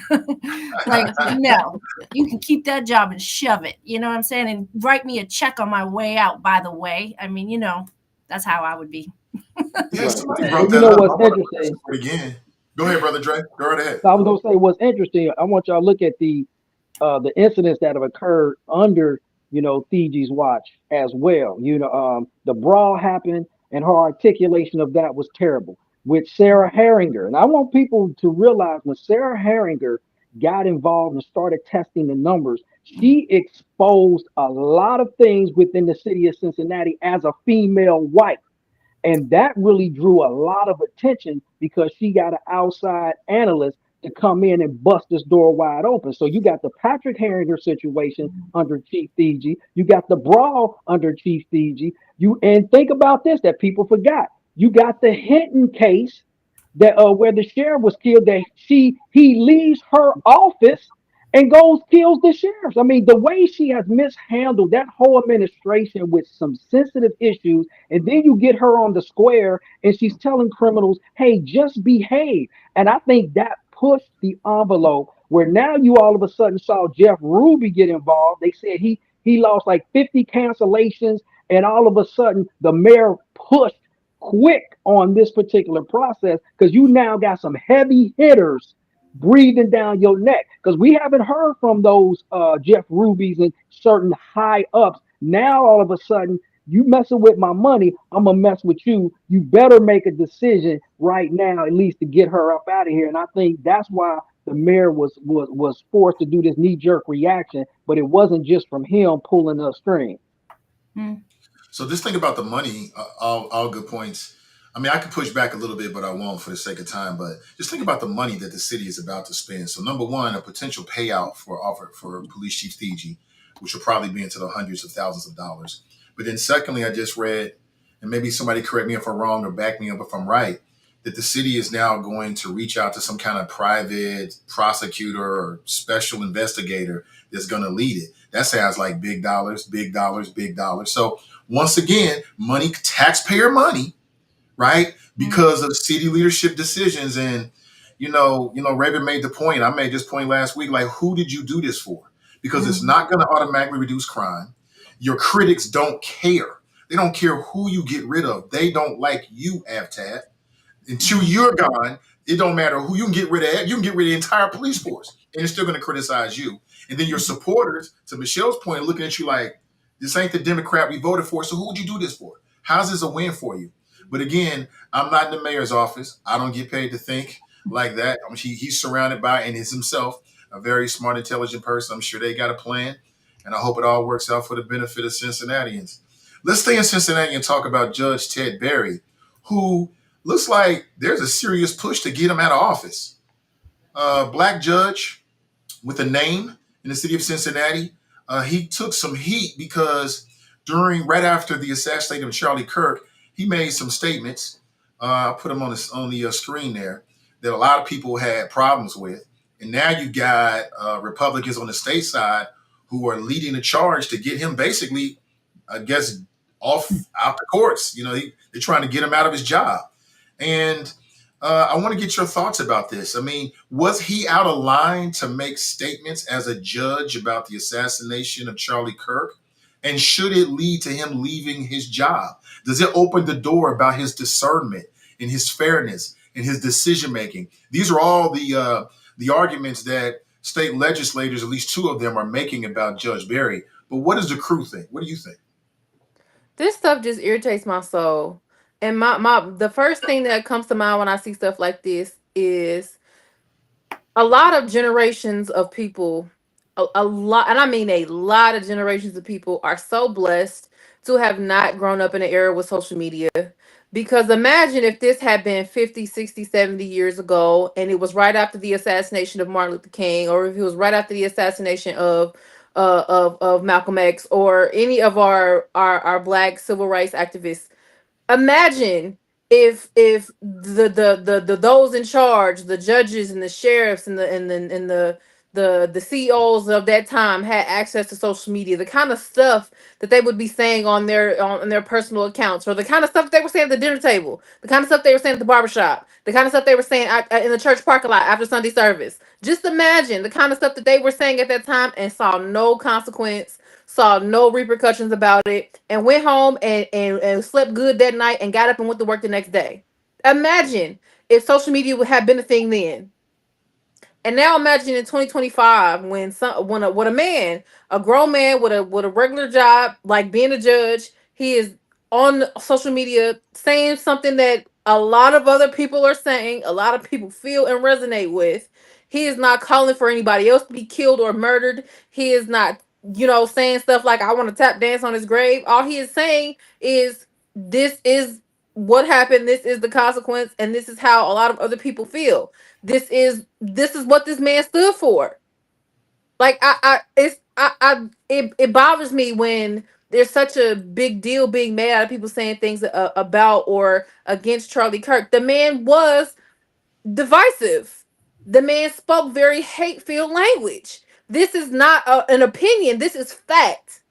like, no, you can keep that job and shove it. You know what I'm saying? And write me a check on my way out. By the way, I mean, that's how I would be. Somebody brought And you that know up. I what's want to press interesting? it again. Go ahead, brother Dre. Go right ahead. So I was gonna say what's interesting. I want y'all to look at the incidents that have occurred under Fiji's watch as well. The brawl happened, and her articulation of that was terrible with Sarah Herringer. And I want people to realize when Sarah Herringer got involved and started testing the numbers, she exposed a lot of things within the city of Cincinnati as a female wife. And that really drew a lot of attention because she got an outside analyst to come in and bust this door wide open. So you got the Patrick Herringer situation under Chief Fiji. You got the brawl under Chief Fiji. And think about this that people forgot. You got the Hinton case that where the sheriff was killed. That he leaves her office and goes kills the sheriffs. I mean, the way she has mishandled that whole administration with some sensitive issues, and then you get her on the square and she's telling criminals, "Hey, just behave." And I think that pushed the envelope where now you all of a sudden saw Jeff Ruby get involved. They said he lost like 50 cancellations, and all of a sudden the mayor pushed quick on this particular process because you now got some heavy hitters breathing down your neck because we haven't heard from those Jeff Rubies and certain high ups. Now all of a sudden You messing with my money, I'm gonna mess with you. You better make a decision right now, at least to get her up out of here. And I think that's why the mayor was forced to do this knee jerk reaction, but it wasn't just from him pulling the string. Mm. So this thing about the money, all good points. I mean, I could push back a little bit, but I won't for the sake of time. But just think about the money that the city is about to spend. So number one, a potential payout for offer for Police Chief Thigi, which will probably be into the hundreds of thousands of dollars. But then secondly, I just read, and maybe somebody correct me if I'm wrong or back me up if I'm right, that the city is now going to reach out to some kind of private prosecutor or special investigator that's going to lead it. That sounds like big dollars, big dollars, big dollars. So once again, money, taxpayer money, right? Because of city leadership decisions. And Raven made the point. I made this point last week. Like, who did you do this for? Because it's not going to automatically reduce crime. Your critics don't care. They don't care who you get rid of. They don't like you, Avtat. Until you're gone, it don't matter who you can get rid of. You can get rid of the entire police force, and they're still going to criticize you. And then your supporters, to Michelle's point, looking at you like, this ain't the Democrat we voted for. So who would you do this for? How's this a win for you? But again, I'm not in the mayor's office. I don't get paid to think like that. I mean, he's surrounded by and is himself a very smart, intelligent person. I'm sure they got a plan, and I hope it all works out for the benefit of Cincinnatians. Let's stay in Cincinnati and talk about Judge Ted Berry, who looks like there's a serious push to get him out of office. Black judge with a name in the city of Cincinnati. He took some heat because right after the assassination of Charlie Kirk, he made some statements. I put them on the screen there that a lot of people had problems with. And now you got Republicans on the state side who are leading the charge to get him basically, I guess, off out the courts. They're trying to get him out of his job. And I want to get your thoughts about this. I mean, was he out of line to make statements as a judge about the assassination of Charlie Kirk? And should it lead to him leaving his job? Does it open the door about his discernment and his fairness and his decision making? These are all the arguments that state legislators, at least two of them, are making about Judge Berry. But what does the crew think? What do you think? This stuff just irritates my soul. And my the first thing that comes to mind when I see stuff like this is a lot of generations of people, a lot, and I mean a lot of generations of people are so blessed to have not grown up in an era with social media. Because imagine if this had been 50, 60, 70 years ago, and it was right after the assassination of Martin Luther King, or if it was right after the assassination of Malcolm X, or any of our black civil rights activists. Imagine if the those in charge, the judges and the sheriffs and the CEOs of that time had access to social media, the kind of stuff that they would be saying on their personal accounts, or the kind of stuff they were saying at the dinner table, the kind of stuff they were saying at the barbershop, the kind of stuff they were saying in the church parking lot after Sunday service. Just imagine the kind of stuff that they were saying at that time and saw no consequence, saw no repercussions about it, and went home and slept good that night and got up and went to work the next day. Imagine if social media would have been a thing then. And now imagine in 2025 when a man, a grown man with a regular job, like being a judge, he is on social media saying something that a lot of other people are saying, a lot of people feel and resonate with. He is not calling for anybody else to be killed or murdered. He is not, saying stuff like I want to tap dance on his grave. All he is saying is this is what happened, this is the consequence, and this is how a lot of other people feel. This is what this man stood for. Like it bothers me when there's such a big deal being made out of people saying things about or against Charlie Kirk. The man was divisive. The man spoke very hate-filled language. This is not an opinion. This is fact.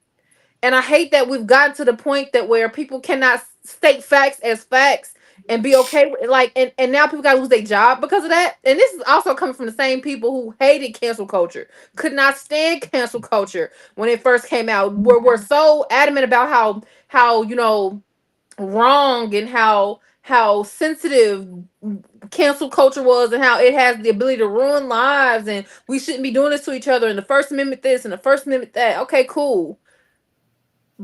And I hate that we've gotten to the point that where people cannot state facts as facts and be okay with, like, and now people gotta lose their job because of that. And this is also coming from the same people who hated cancel culture, could not stand cancel culture when it first came out. We're so adamant about how wrong and how sensitive cancel culture was, and how it has the ability to ruin lives, and we shouldn't be doing this to each other, and the First Amendment this and the First Amendment that. Okay, cool.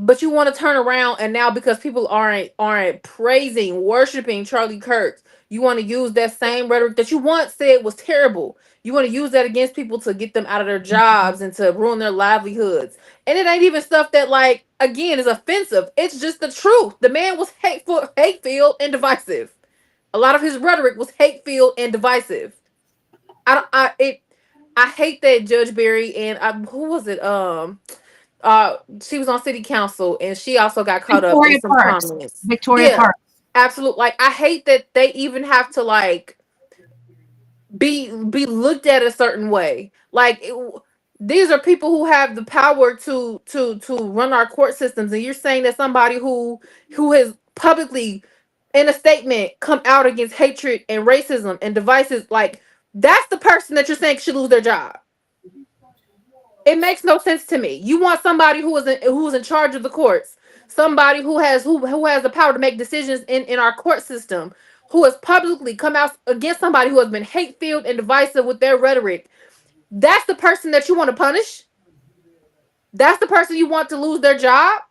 But you want to turn around and now because people aren't praising, worshiping Charlie Kirk, you want to use that same rhetoric that you once said was terrible. You want to use that against people to get them out of their jobs and to ruin their livelihoods. And it ain't even stuff that like again is offensive. It's just the truth. The man was hateful, hate-filled, and divisive. A lot of his rhetoric was hate-filled and divisive. I don't I hate that Judge Barry and who was it? She was on city council and she also got caught up in Victoria some Parks. comments. Victoria Yeah, Parks. absolutely. Like I hate that they even have to like be looked at a certain way. Like these are people who have the power to run our court systems, and you're saying that somebody who has publicly in a statement come out against hatred and racism and devices, like that's the person that you're saying should lose their job. It makes no sense to me. You want somebody who is in charge of the courts, somebody who has the power to make decisions in our court system, who has publicly come out against somebody who has been hate filled and divisive with their rhetoric. That's the person that you want to punish. That's the person you want to lose their job.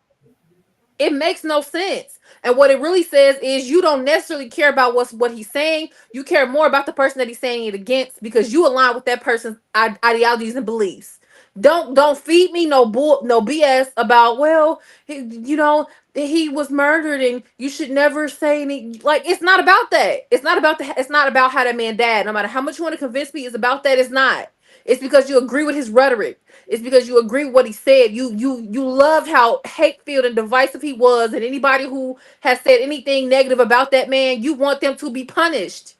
It makes no sense. And what it really says is you don't necessarily care about what he's saying. You care more about the person that he's saying it against because you align with that person's ideologies and beliefs. Don't feed me no BS about he was murdered and you should never say any like it's not about that. It's not about how that man died. No matter how much you want to convince me it's about that, it's not. It's because you agree with his rhetoric. It's because you agree with what he said. You loved how hate-filled and divisive he was, and anybody who has said anything negative about that man, you want them to be punished.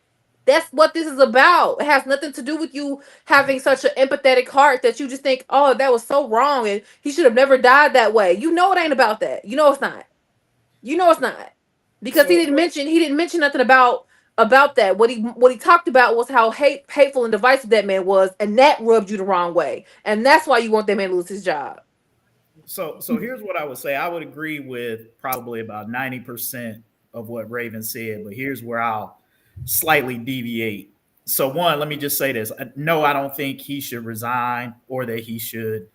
That's what this is about. It has nothing to do with you having such an empathetic heart that you just think, oh, that was so wrong, and he should have never died that way. You know it ain't about that. You know it's not. You know it's not. Because So he didn't mention nothing about that. What he talked about was how hateful and divisive that man was, and that rubbed you the wrong way. And that's why you want that man to lose his job. so here's what I would say. I would agree with probably about 90% of what Raven said, but here's where I'll slightly deviate. So one, let me just say this. No, I don't think he should resign or that he should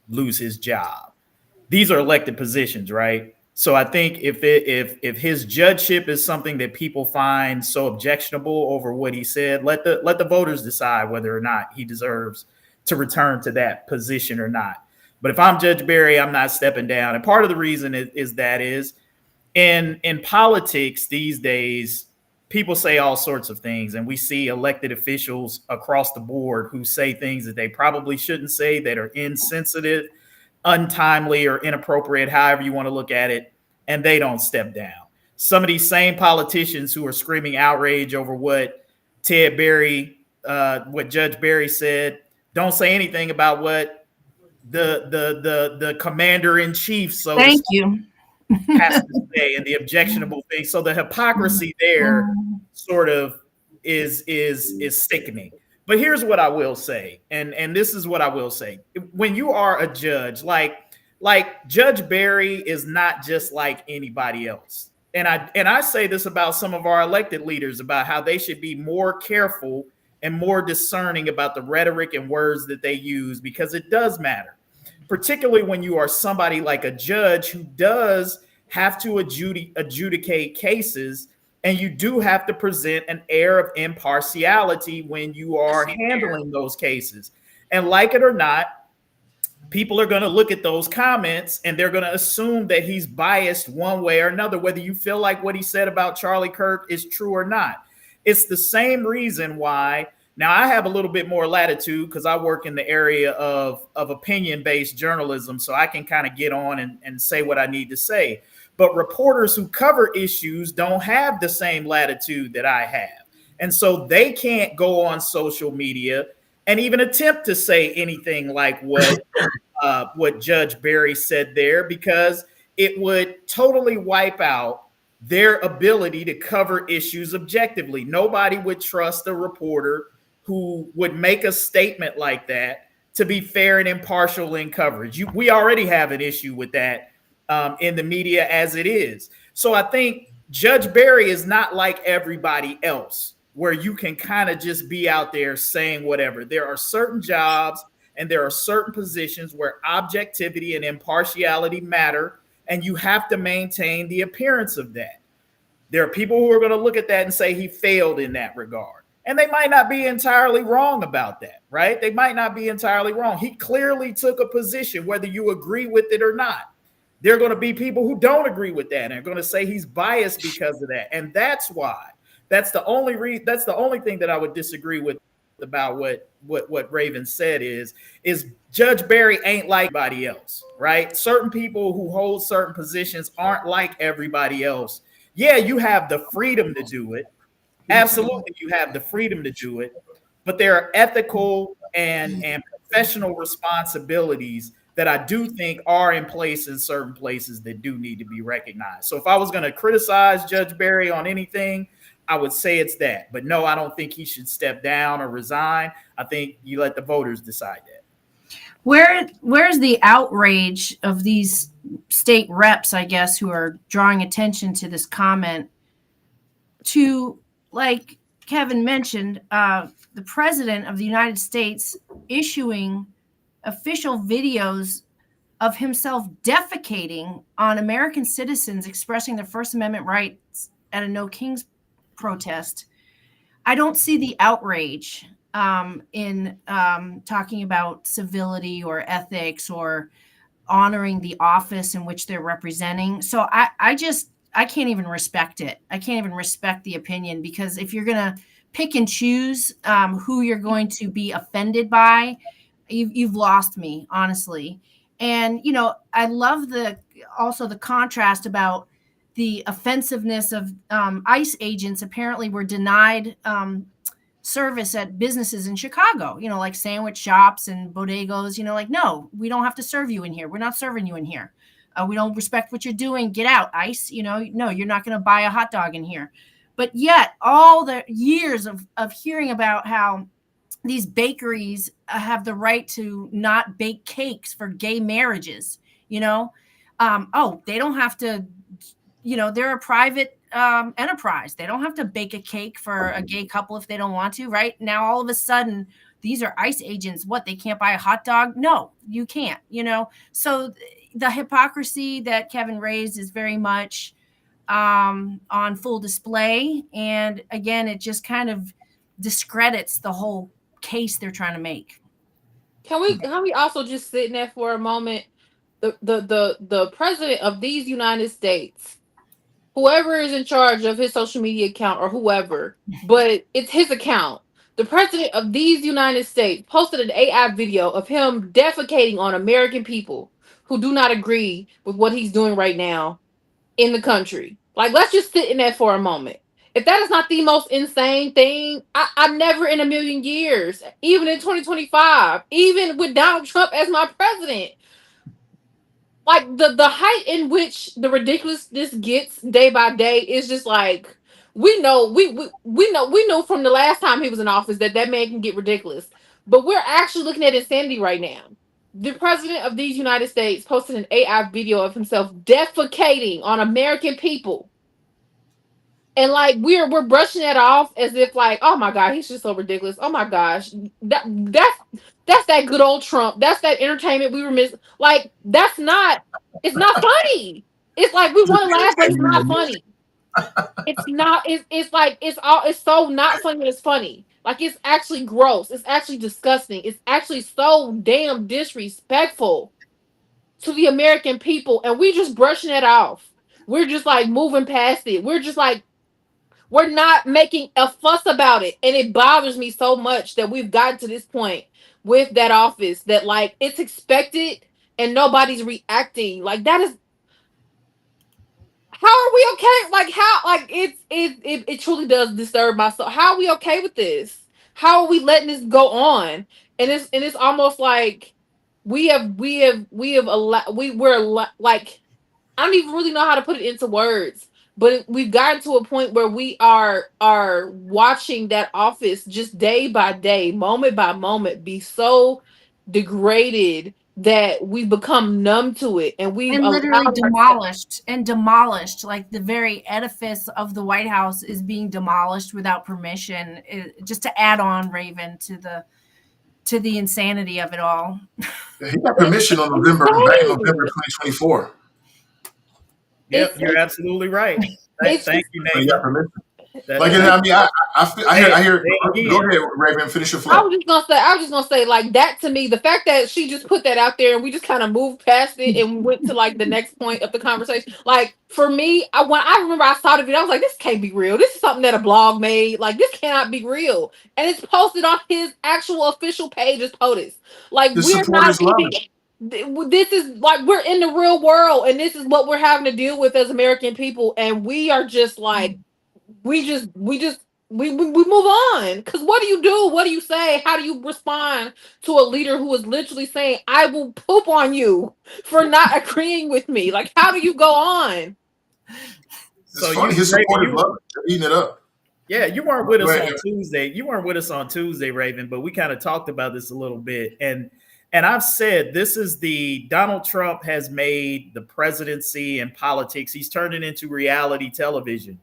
lose his job. These are elected positions, right? So I think if his judgeship is something that people find so objectionable over what he said, let the voters decide whether or not he deserves to return to that position or not. But if I'm Judge Barry, I'm not stepping down. And part of the reason is in politics these days, people say all sorts of things, and we see elected officials across the board who say things that they probably shouldn't say, that are insensitive, untimely, or inappropriate, however you want to look at it, and they don't step down. Some of these same politicians who are screaming outrage over what what Judge Barry said, don't say anything about what the commander in chief, so to Thank speak, you. has to say, and the objectionable thing. So the hypocrisy there sort of is sickening. But here's what I will say, and this is what I will say: when you are a judge, like Judge Barry is not just like anybody else. And I say this about some of our elected leaders about how they should be more careful and more discerning about the rhetoric and words that they use, because it does matter, particularly when you are somebody like a judge who does have to adjudicate cases, and you do have to present an air of impartiality when you are handling those cases. And like it or not, people are going to look at those comments and they're going to assume that he's biased one way or another, whether you feel like what he said about Charlie Kirk is true or not. It's the same reason why. Now, I have a little bit more latitude because I work in the area of opinion-based journalism, so I can kind of get on and say what I need to say. But reporters who cover issues don't have the same latitude that I have. And so they can't go on social media and even attempt to say anything like what Judge Barry said there, because it would totally wipe out their ability to cover issues objectively. Nobody would trust a reporter who would make a statement like that to be fair and impartial in coverage. We already have an issue with that in the media as it is. So I think Judge Barry is not like everybody else, where you can kind of just be out there saying whatever. There are certain jobs and there are certain positions where objectivity and impartiality matter. and you have to maintain the appearance of that. There are people who are going to look at that and say he failed in that regard. And they might not be entirely wrong about that, right? They might not be entirely wrong. He clearly took a position, whether you agree with it or not. There are going to be people who don't agree with that and are going to say he's biased because of that. And that's why. That's the only thing that I would disagree with about what Raven said is Judge Barry ain't like anybody else, right? Certain people who hold certain positions aren't like everybody else. Yeah, you have the freedom to do it. Absolutely, you have the freedom to do it, but there are ethical and professional responsibilities that I do think are in place in certain places that do need to be recognized. So if I was going to criticize Judge Barry on anything, I would say it's that. But no, I don't think he should step down or resign. I think you let the voters decide that. Where's the outrage of these state reps, I guess, who are drawing attention to this comment to, like Kevin mentioned, the president of the United States issuing official videos of himself defecating on American citizens expressing their First Amendment rights at a No Kings protest. I don't see the outrage in talking about civility or ethics or honoring the office in which they're representing. So I can't even respect it. I can't even respect the opinion, because if you're going to pick and choose who you're going to be offended by, you've lost me, honestly. And, you know, I love also the contrast about the offensiveness of ICE agents apparently were denied service at businesses in Chicago, you know, like sandwich shops and bodegos, you know, like, no, we don't have to serve you in here. We're not serving you in here. We don't respect what you're doing. Get out, ICE. You know, no, you're not going to buy a hot dog in here. But yet all the years of hearing about how these bakeries have the right to not bake cakes for gay marriages, you know, they don't have to, you know, they're a private enterprise. They don't have to bake a cake for a gay couple if they don't want to, right? Now, all of a sudden, these are ICE agents. What, they can't buy a hot dog? No, you can't, you know? So the hypocrisy that Kevin raised is very much on full display. And again, it just kind of discredits the whole case they're trying to make. Can we also just sit in there for a moment? The president of these United States, whoever is in charge of his social media account or whoever, but it's his account. The president of these United States posted an AI video of him defecating on American people who do not agree with what he's doing right now in the country. Like, let's just sit in that for a moment. If that is not the most insane thing, I never in a million years, even in 2025, even with Donald Trump as my president, like the height in which the ridiculousness gets day by day is just like, we know from the last time he was in office that man can get ridiculous, but we're actually looking at insanity right now. The president of these United States posted an AI video of himself defecating on American people. And like we're brushing that off as if like, oh my God, he's just so ridiculous. Oh my gosh. That's that good old Trump. That's that entertainment we were missing. Like, it's not funny. It's like we want to laugh, but it's not funny. It's not, it's so not funny that it's funny. Like, it's actually gross. It's actually disgusting. It's actually so damn disrespectful to the American people. And we just brushing it off. We're just like moving past it. We're just like, we're not making a fuss about it. And it bothers me so much that we've gotten to this point with that office that like it's expected and nobody's reacting. Like, that is, how are we okay? Like, how, like it truly does disturb my soul. How are we okay with this? How are we letting this go on? And it's almost like like, I don't even really know how to put it into words, but we've gotten to a point where we are watching that office just day by day, moment by moment, be so degraded that we've become numb to it, and we've And literally allowed demolished. Like, the very edifice of the White House is being demolished without permission. Just to add on, Raven, to the insanity of it all. Yeah, he got permission on back in November 2024. Yep, you're absolutely right. It's Thank just, you, So you got Nathan. permission. That, Like, I mean, I say hear. it Go again. ahead, Raven. Finish your I flow. was just gonna say, like that to me, the fact that she just put that out there and we just kind of moved past it and went to like the next point of the conversation. Like for me, when I remember I saw the video, I was like, this can't be real. This is something that a blog made. Like this cannot be real. And it's posted on his actual official page as POTUS. Like His we're not supporters love even, it. this is like we're in the real world and this is what we're having to deal with as American people. And we are just like, we move on, because what do you do, what do you say, how do you respond to a leader who is literally saying I will poop on you for not agreeing with me? Like how do you go on? It's So funny. His Raven, supporters love it. They're eating it up. yeah, you weren't with Go us ahead, on Aaron. Tuesday. You weren't with us on Tuesday, Raven, but we kind of talked about this a little bit. And I've said this is the Donald Trump has made the presidency and politics. He's turned it into reality television.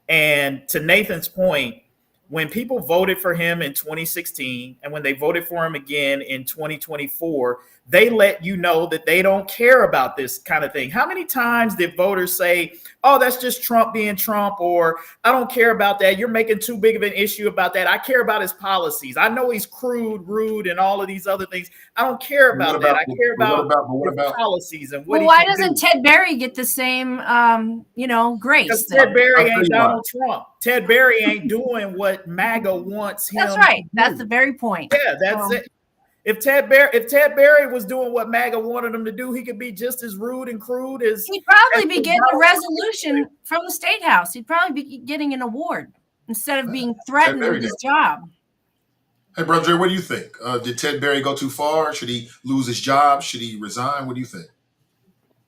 And to Nathan's point, when people voted for him in 2016 and when they voted for him again in 2024, they let you know that they don't care about this kind of thing. How many times did voters say, oh, that's just Trump being Trump, or I don't care about that. You're making too big of an issue about that. I care about his policies. I know he's crude, rude, and all of these other things. I don't care But what about that. about? I care But what about about? But what your about? policies and what Well, he why can doesn't do. Ted Berry get the same, Because grace Ted then? I'll Berry tell ain't you why. Donald Trump. Ted Berry ain't doing what MAGA wants That's him to right. That's the do. very point. Yeah, that's So it. If Ted Berry was doing what MAGA wanted him to do, he could be just as rude and crude as he'd probably be getting a Donald resolution from the state house. He'd probably be getting an award instead of being Ted threatened Berry with did. his job. Hey, brother Jay, what do you think? Did Ted Berry go too far? Should he lose his job? Should he resign? What do you think?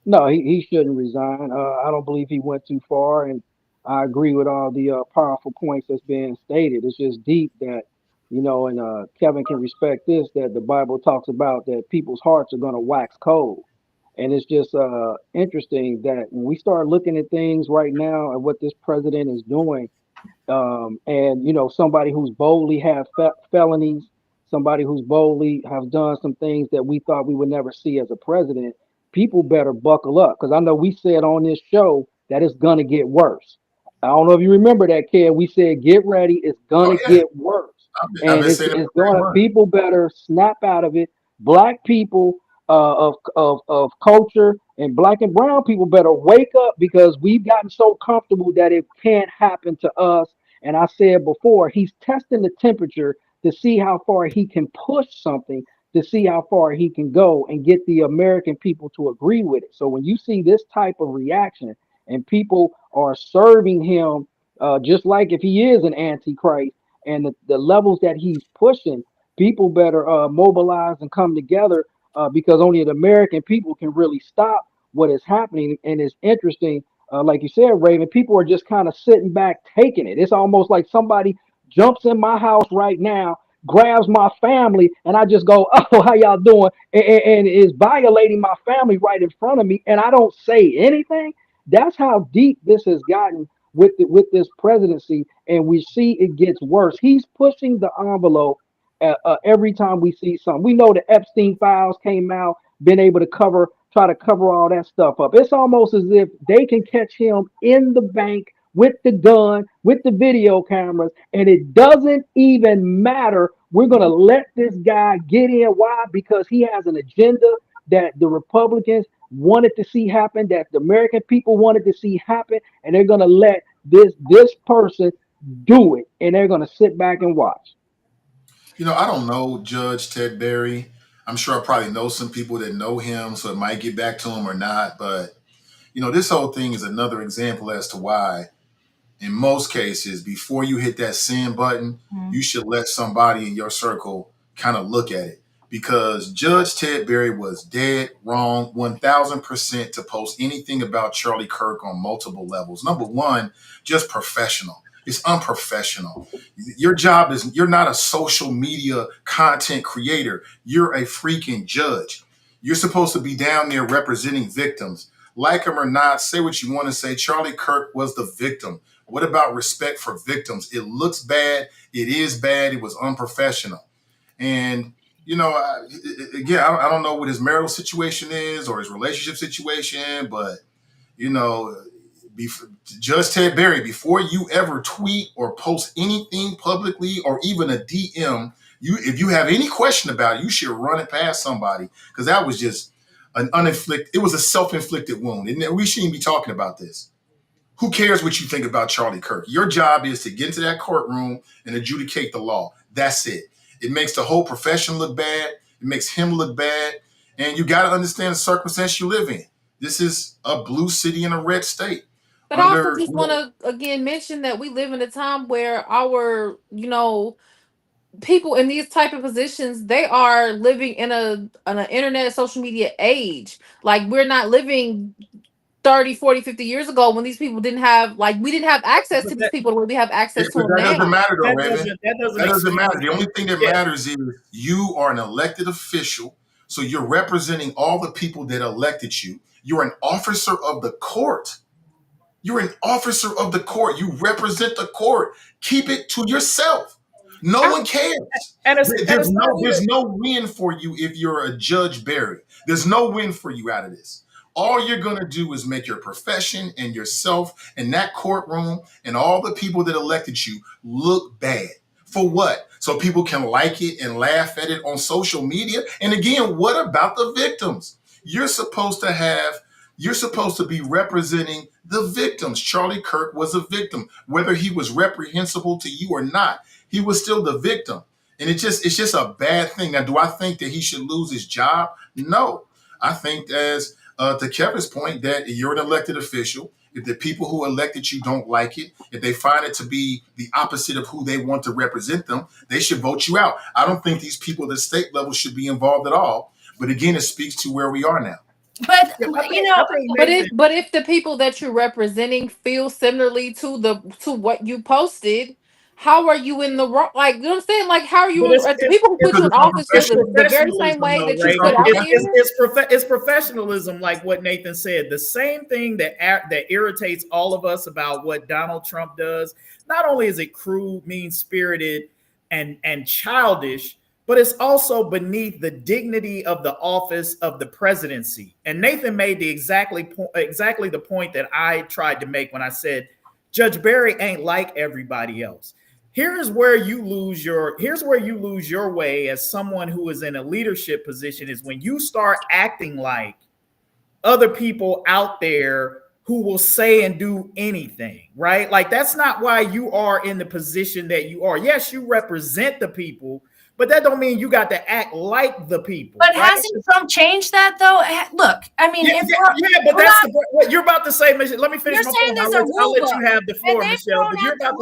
No, he shouldn't resign. I don't believe he went too far, and I agree with all the powerful points that's being stated. It's just deep that, and Kevin can respect this, that the Bible talks about that people's hearts are going to wax cold. And it's just interesting that when we start looking at things right now and what this president is doing, and somebody who's boldly have felonies, somebody who's boldly have done some things that we thought we would never see as a president. People better buckle up, because I know we said on this show that it's gonna get worse. I don't know if you remember that, kid. We said get ready, it's Oh gonna yeah, get worse, I've and been it's saying it it's for three gonna. months. People better snap out of it. Black people of culture, and black and brown people better wake up, because we've gotten so comfortable that it can't happen to us. And I said before, he's testing the temperature to see how far he can push something, to see how far he can go and get the American people to agree with it. So when you see this type of reaction and people are serving him, just like if he is an antichrist, and the levels that he's pushing, people better mobilize and come together, because only the American people can really stop what is happening. And it's interesting, like you said, Raven, people are just kind of sitting back taking it. It's almost like somebody jumps in my house right now, grabs my family, and I just go, "Oh, how y'all doing?" And is violating my family right in front of me, and I don't say anything. That's how deep this has gotten with this presidency, and we see it gets worse. He's pushing the envelope every time we see something. We know the Epstein files came out, been able to try to cover all that stuff up. It's almost as if they can catch him in the bank with the gun, with the video cameras, and it doesn't even matter. We're going to let this guy get in. Why? Because he has an agenda that the Republicans wanted to see happen, that the American people wanted to see happen, and they're going to let this person do it, and they're going to sit back and watch. I don't know Judge Ted Berry. I'm sure I probably know some people that know him, so it might get back to him or not. But this whole thing is another example as to why, in most cases, before you hit that send button, you should let somebody in your circle kind of look at it. Because Judge Ted Berry was dead wrong 1000% to post anything about Charlie Kirk on multiple levels. Number one, just professional. It's unprofessional. Your job is, you're not a social media content creator. You're a freaking judge. You're supposed to be down there representing victims. Like him or not, say what you want to say. Charlie Kirk was the victim. What about respect for victims? It looks bad. It is bad. It was unprofessional. And, again, I don't know what his marital situation is or his relationship situation, but, you know, Judge Ted Berry, before you ever tweet or post anything publicly or even a DM, if you have any question about it, you should run it past somebody, because that was just it was a self-inflicted wound. And we shouldn't be talking about this. Who cares what you think about Charlie Kirk? Your job is to get into that courtroom and adjudicate the law. That's it. It makes the whole profession look bad. It makes him look bad. And you got to understand the circumstance you live in. This is a blue city in a red state. But I also just want to again mention that we live in a time where our, people in these type of positions, they are living in an internet social media age. Like, we're not living 30, 40, 50 years ago when these people didn't have, we didn't have access to these people the way we have access to them that now. doesn't matter though, Raven. That doesn't matter. The only thing that matters is you are an elected official, so you're representing all the people that elected you. You're an officer of the court. You're an officer of the court. You represent the court. Keep it to yourself. No one cares. And there's no win for you if you're a Judge Berry. There's no win for you out of this. All you're going to do is make your profession and yourself and that courtroom and all the people that elected you look bad. For what? So people can like it and laugh at it on social media. And again, what about the victims? You're supposed to be representing the victims. Charlie Kirk was a victim. Whether he was reprehensible to you or not, he was still the victim. And it's just a bad thing. Now, do I think that he should lose his job? No. I think, as to Kevin's point, that you're an elected official. If the people who elected you don't like it, if they find it to be the opposite of who they want to represent them, they should vote you out. I don't think these people at the state level should be involved at all. But again, it speaks to where we are now. But if the people that you're representing feel similarly to what you posted, how are you in the wrong? Like, you know what I'm saying? Like, how are you? The people who put you in office the very same way that you put out there. It's professionalism, like what Nathan said. The same thing that irritates all of us about what Donald Trump does. Not only is it crude, mean-spirited, and childish, but it's also beneath the dignity of the office of the presidency. And Nathan made exactly the point that I tried to make when I said Judge Berry ain't like everybody else. Here's where you lose your way as someone who is in a leadership position, is when you start acting like other people out there who will say and do anything, right? Like, that's not why you are in the position that you are. Yes, you represent the people, but that don't mean you got to act like the people. But right? Hasn't Trump changed that though? Look, I mean, but that's what you're about to say, Michelle. Let me finish my point. I'll let you have the floor, Michelle. But you're about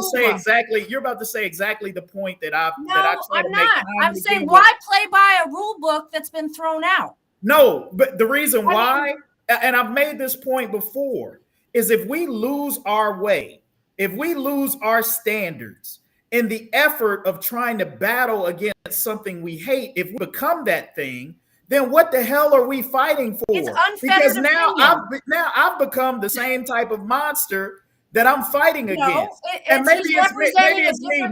to say exactly the point that I try to make. I'm saying, why play by a rule book that's been thrown out? No, but the reason why, and I've made this point before, is if we lose our way, if we lose our standards in the effort of trying to battle against something we hate, if we become that thing, then what the hell are we fighting for? It's unfettered because now I've become the same type of monster that I'm fighting against. And maybe it's me.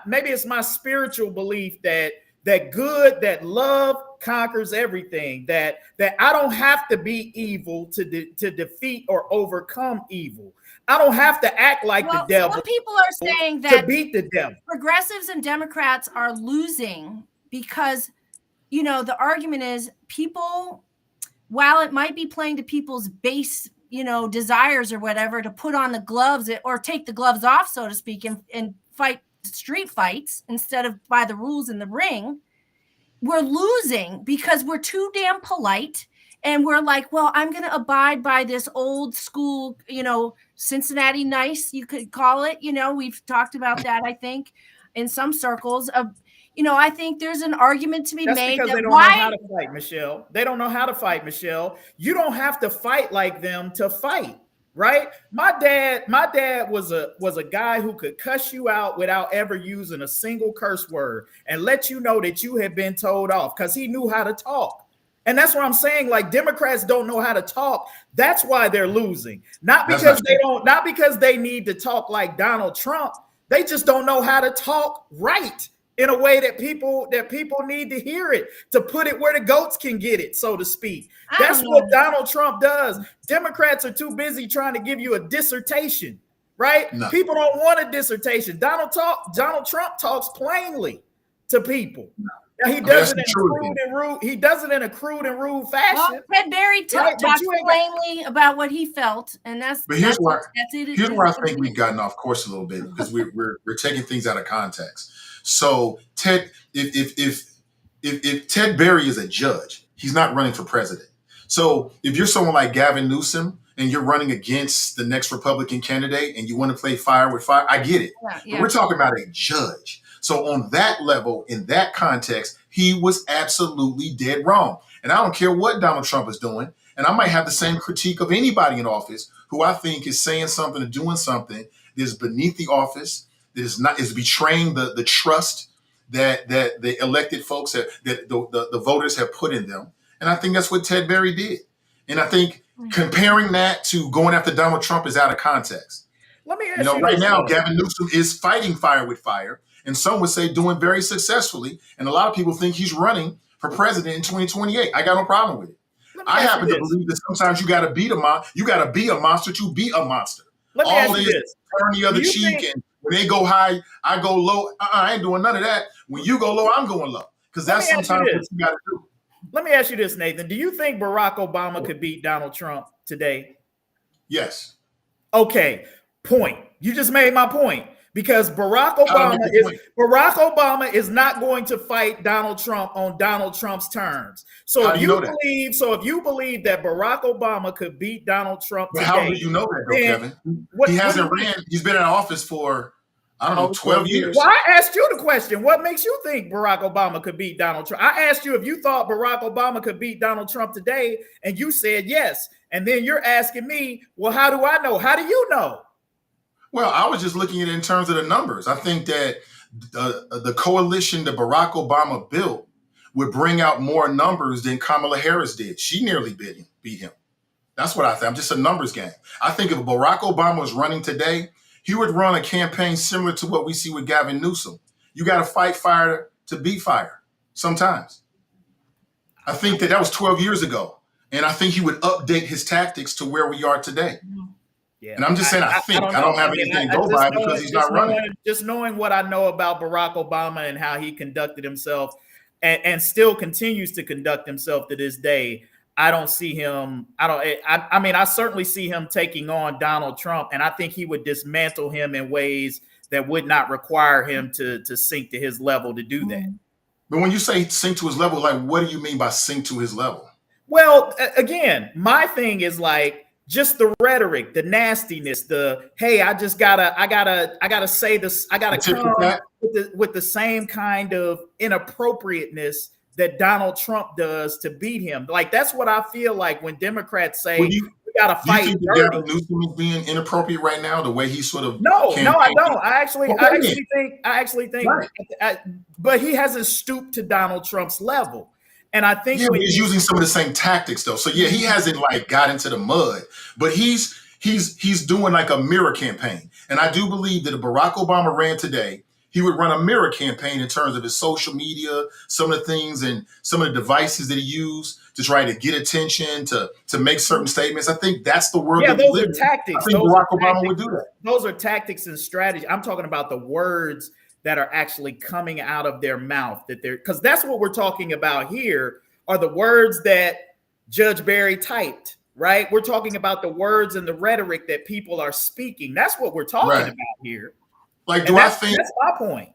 Maybe it's my spiritual belief that love conquers everything, that I don't have to be evil to defeat or overcome evil. I don't have to act like the devil. Some people are saying that to beat the devil. Progressives and Democrats are losing because, the argument is people, while it might be playing to people's base, desires or whatever, to put on the gloves or take the gloves off, so to speak, and fight street fights instead of by the rules in the ring, we're losing because we're too damn polite. And we're like, well, I'm going to abide by this old school, Cincinnati nice, you could call it. We've talked about that, I think, in some circles. I think there's an argument to be made. Because they don't know how to fight, Michelle. They don't know how to fight, Michelle. You don't have to fight like them to fight, right? My dad was a guy who could cuss you out without ever using a single curse word and let you know that you had been told off because he knew how to talk. And that's what I'm saying. Like, Democrats don't know how to talk. That's why they're losing. Not because they need to talk like Donald Trump. They just don't know how to talk right. in a way that people need to hear it, to put it where the goats can get it, so to speak. That's what Donald Trump does. Democrats are too busy trying to give you a dissertation, right? No. People don't want a dissertation. Donald Trump talks plainly to people. Now he does it in a crude and rude fashion. Well, Ted Berry talked plainly about what he felt, and here's where I think we've gotten off course a little bit, because we're taking things out of context. So Ted, if Ted Berry is a judge, he's not running for president. So if you're someone like Gavin Newsom and you're running against the next Republican candidate and you want to play fire with fire, I get it. Yeah. But we're talking about a judge. So on that level, in that context, he was absolutely dead wrong. And I don't care what Donald Trump is doing. And I might have the same critique of anybody in office who I think is saying something or doing something that is beneath the office, that is betraying the trust that the elected folks that the voters have put in them. And I think that's what Ted Berry did. And I think comparing that to going after Donald Trump is out of context. Let me ask you right now, Gavin Newsom is fighting fire with fire, and some would say doing very successfully. And a lot of people think he's running for president in 2028. I got no problem with it. I happen to believe that sometimes you got to be a monster to be a monster. Let me ask you this: turn the other cheek, and when they go high, I go low. I ain't doing none of that. When you go low, I'm going low, because that's sometimes what you got to do. Let me ask you this, Nathan. Do you think Barack Obama could beat Donald Trump today? Yes. Okay. Point. You just made my point. Because Barack Obama is not going to fight Donald Trump on Donald Trump's terms. So if you believe that Barack Obama could beat Donald Trump today, how do you know that, though, Kevin? He's been in office for 12 years. Well, I asked you the question. What makes you think Barack Obama could beat Donald Trump? I asked you if you thought Barack Obama could beat Donald Trump today, and you said yes. And then you're asking me, well, how do I know? How do you know? Well, I was just looking at it in terms of the numbers. I think that the coalition that Barack Obama built would bring out more numbers than Kamala Harris did. She nearly beat him. That's what I think. I'm just a numbers game. I think if Barack Obama was running today, he would run a campaign similar to what we see with Gavin Newsom. You got to fight fire to beat fire sometimes. I think that was 12 years ago. And I think he would update his tactics to where we are today. Yeah, and I'm just saying, I don't have anything to go by because he's not running. Just knowing what I know about Barack Obama and how he conducted himself and still continues to conduct himself to this day, I don't see him. I certainly see him taking on Donald Trump, and I think he would dismantle him in ways that would not require him to sink to his level to do that. But when you say sink to his level, like, what do you mean by sink to his level? Well, again, my thing is like, just the rhetoric, the nastiness, the hey, I gotta say this, I gotta come with the same kind of inappropriateness that Donald Trump does to beat him. Like, that's what I feel like when Democrats say we gotta fight. Do you think Gavin Newsom is being inappropriate right now? The way he sort of no, I don't. I actually think, right. But he hasn't stooped to Donald Trump's level. And I think he's using some of the same tactics, though. So he hasn't got into the mud, but he's doing like a mirror campaign. And I do believe that if Barack Obama ran today, he would run a mirror campaign in terms of his social media, some of the things and some of the devices that he used to try to get attention, to make certain statements. I think that's the world. Yeah, those are tactics. I think Barack Obama would do that. Those are tactics and strategy. I'm talking about the words that are actually coming out of their mouth, because that's what we're talking about here, are the words that Judge Berry typed, right? We're talking about the words and the rhetoric that people are speaking. That's what we're talking about here. Like, I think that's my point?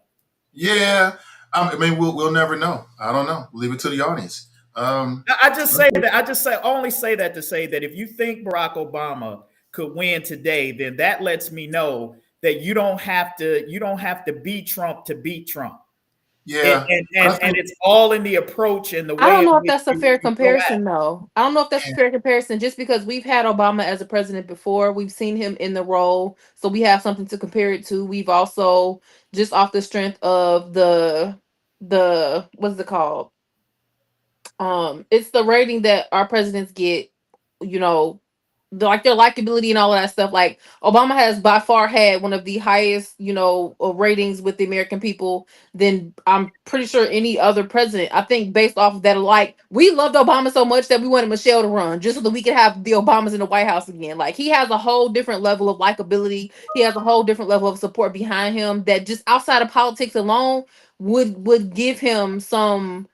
Yeah. I mean, we'll never know. I don't know. Leave it to the audience. I just say that to say that if you think Barack Obama could win today, then that lets me know that you don't have to beat Trump to beat Trump. Yeah. And it's all in the approach and the way. I don't know if that's a fair comparison, though. I don't know if that's a fair comparison, just because we've had Obama as a president before. We've seen him in the role, so we have something to compare it to. We've also, just off the strength of the what's it called? It's the rating that our presidents get, like their likability and all of that stuff. Like Obama has by far had one of the highest, ratings with the American people than I'm pretty sure any other president. I think based off of that, like we loved Obama so much that we wanted Michelle to run just so that we could have the Obamas in the White House again. Like he has a whole different level of likability. He has a whole different level of support behind him that just outside of politics alone would give him some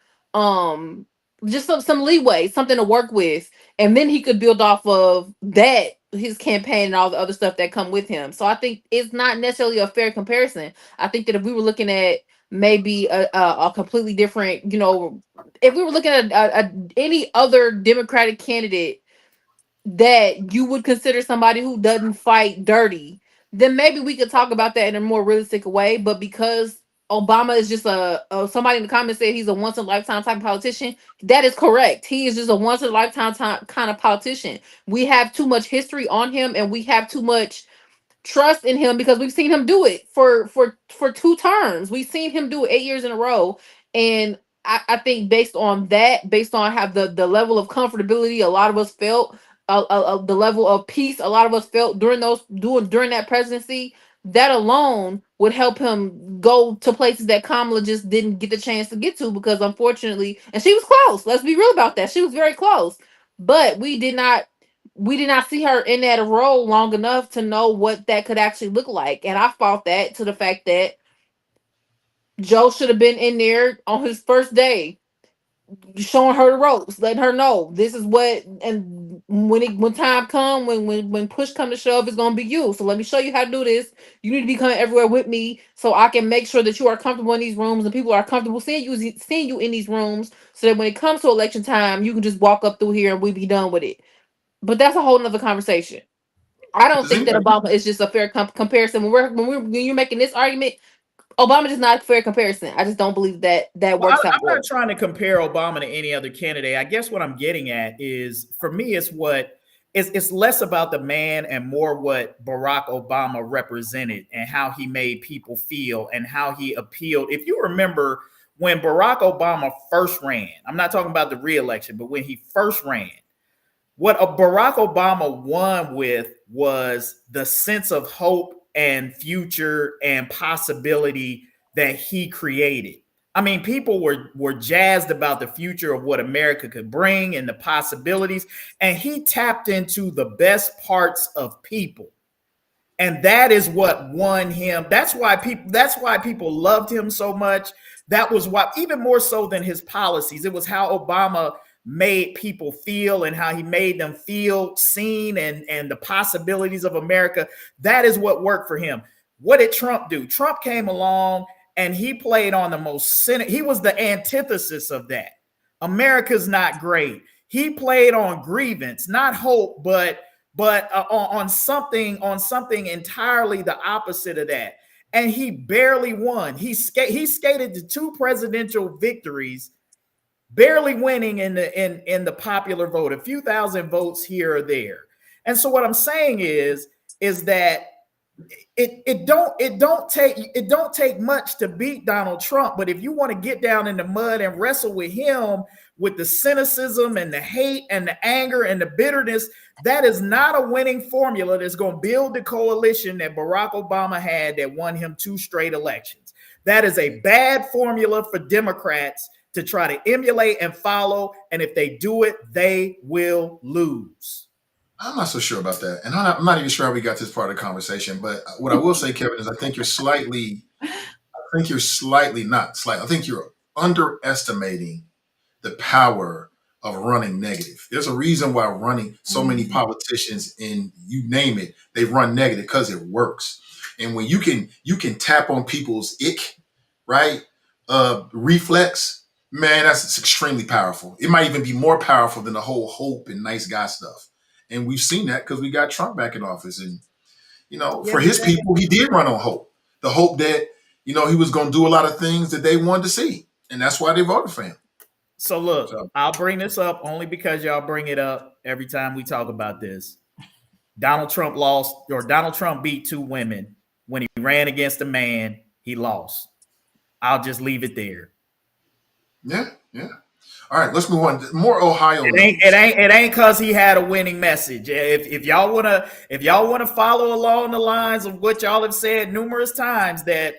just some leeway, something to work with, and then he could build off of that his campaign and all the other stuff that come with him. So I think it's not necessarily a fair comparison. I think that if we were looking at maybe a completely different, if we were looking at any other Democratic candidate that you would consider somebody who doesn't fight dirty, then maybe we could talk about that in a more realistic way. But because Obama is just somebody in the comments said he's a once in a lifetime type of politician. That is correct. He is just a once in a lifetime kind of politician. We have too much history on him, and we have too much trust in him because we've seen him do it for 2 terms. We've seen him do it 8 years in a row, and I think based on that, based on how the level of comfortability a lot of us felt, the level of peace a lot of us felt during that presidency, that alone would help him go to places that Kamala just didn't get the chance to get to because unfortunately, and she was close. Let's be real about that. She was very close, but we did not see her in that role long enough to know what that could actually look like. And I fought that to the fact that Joe should have been in there on his first day, showing her the ropes, letting her know this is what. And when time come, when push come to shove, it's gonna be you. So let me show you how to do this. You need to be coming everywhere with me, so I can make sure that you are comfortable in these rooms and people are comfortable seeing you in these rooms, so that when it comes to election time, you can just walk up through here and we be done with it. But that's a whole nother conversation. I don't Does think that anybody? Obama is just a fair comparison. When you're making this argument, Obama is not a fair comparison. I just don't believe that Well, works out I'm not well. trying to compare Obama to any other candidate. I guess what I'm getting at is, for me, it's less about the man and more what Barack Obama represented and how he made people feel and how he appealed. If you remember when Barack Obama first ran, I'm not talking about the re-election, but when he first ran, what Barack Obama won with was the sense of hope and future and possibility that he created. I mean, people were jazzed about the future of what America could bring and the possibilities, and he tapped into the best parts of people. And that is what won him. That's why people loved him so much. That was why, even more so than his policies, it was how Obama made people feel and how he made them feel seen and the possibilities of America. That is what worked for him. What did Trump do? Trump came along and he played on the most cynical. He was the antithesis of that. America's not great. He played on grievance, not hope, but on something entirely the opposite of that. And he barely won. He skated to 2 presidential victories, barely winning in the popular vote, a few thousand votes here or there. And so what I'm saying is that it don't take much to beat Donald Trump, but if you want to get down in the mud and wrestle with him with the cynicism and the hate and the anger and the bitterness, that is not a winning formula that's going to build the coalition that Barack Obama had that won him 2 straight elections. That is a bad formula for Democrats to try to emulate and follow, and if they do it, they will lose. I'm not so sure about that, and I'm not even sure how we got this part of the conversation. But what I will say, Kevin, is I think you're underestimating the power of running negative. There's a reason why running so many politicians, and you name it, they run negative because it works. And when you can tap on people's ick, right? Reflex, man, that's extremely powerful. It might even be more powerful than the whole hope and nice guy stuff. And we've seen that because we got Trump back in office. And, for his people, he did run on hope. The hope that, he was going to do a lot of things that they wanted to see. And that's why they voted for him. So look, I'll bring this up only because y'all bring it up every time we talk about this. Donald Trump beat 2 women. When he ran against a man, he lost. I'll just leave it there. Yeah, yeah. All right, let's move on. More Ohio news. It ain't because he had a winning message. If y'all wanna follow along the lines of what y'all have said numerous times, that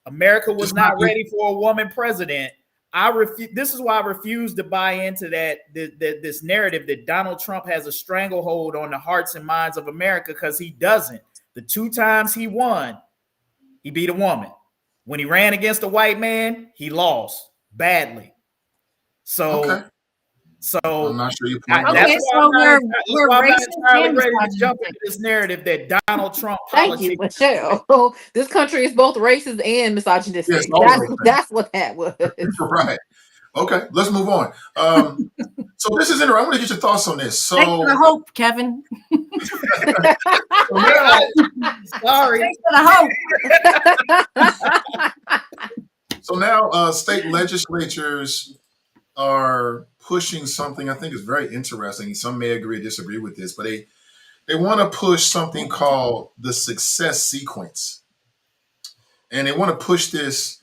America was Just not not you. ready for a woman president, this is why I refuse to buy into this narrative that Donald Trump has a stranglehold on the hearts and minds of America, because he doesn't. The 2 times he won, he beat a woman. When he ran against a white man, he lost badly. Okay. So I'm not sure your point. Okay, so we're I'm not racist entirely and ready to jump misogynistic. into this narrative that Donald Trump Thank you, politics. Michelle. This country is both racist and Yes, misogynistic. all of those things. That's what that was. Right. Okay, let's move on. So this is interesting. I want to get your thoughts on this. Thanks for the hope, Kevin. So now, Sorry. Thanks for the hope. so now state legislatures are pushing something I think is very interesting. Some may agree or disagree with this, but they want to push something called the success sequence. And they want to push this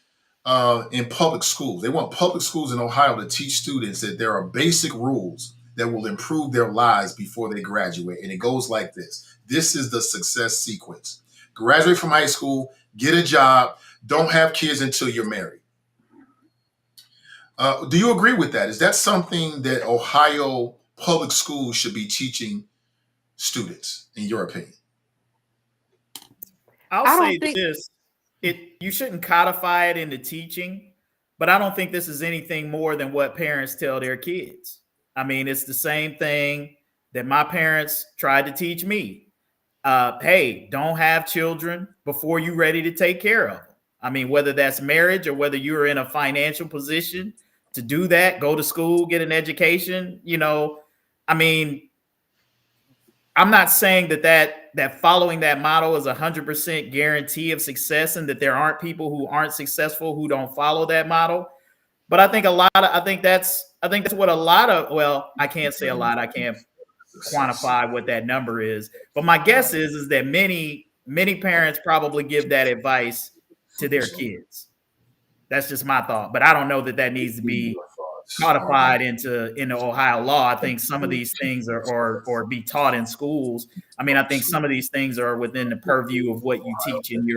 in public schools. They want public schools in Ohio to teach students that there are basic rules that will improve their lives before they graduate. And it goes like this. This is the success sequence. Graduate from high school, get a job, don't have kids until you're married. Do you agree with that? Is that something that Ohio public schools should be teaching students, in your opinion? I'll I say don't think this: you shouldn't codify it into teaching, but I don't think this is anything more than what parents tell their kids. I mean, it's the same thing that my parents tried to teach me. Hey, don't have children before you're ready to take care of them. I mean, whether that's marriage or whether you're in a financial position to do that, go to school, get an education. I mean, I'm not saying that following that model is 100% guarantee of success, and that there aren't people who aren't successful who don't follow that model. But I think that's what a lot of, well, I can't say a lot. I can't quantify what that number is. But my guess is that many parents probably give that advice to their kids. That's just my thought. But I don't know that needs to be codified into Ohio law. I think some of these things are or be taught in schools. I mean, I think some of these things are within the purview of what you teach in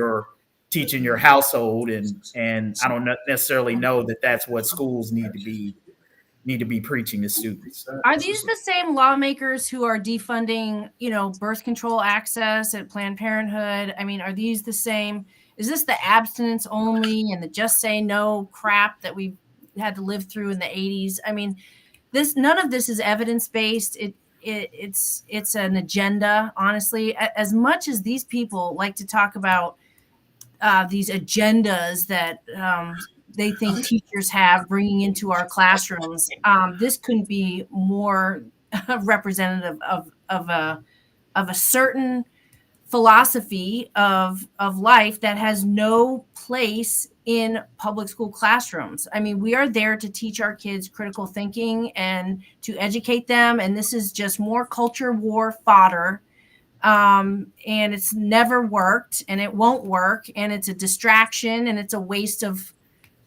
your household, and I don't necessarily know that that's what schools need to be preaching to students. Are these the same lawmakers who are defunding, birth control access at Planned Parenthood? I mean, are these the same? Is this the abstinence only and the just say no crap that we had to live through in the 80s? I mean, none of this is evidence based. It's an agenda, honestly. As much as these people like to talk about these agendas that they think teachers have bringing into our classrooms, this couldn't be more representative of a certain philosophy of life that has no place in public school classrooms. I mean, we are there to teach our kids critical thinking and to educate them, and this is just more culture war fodder. And it's never worked, and it won't work, and it's a distraction, and it's a waste of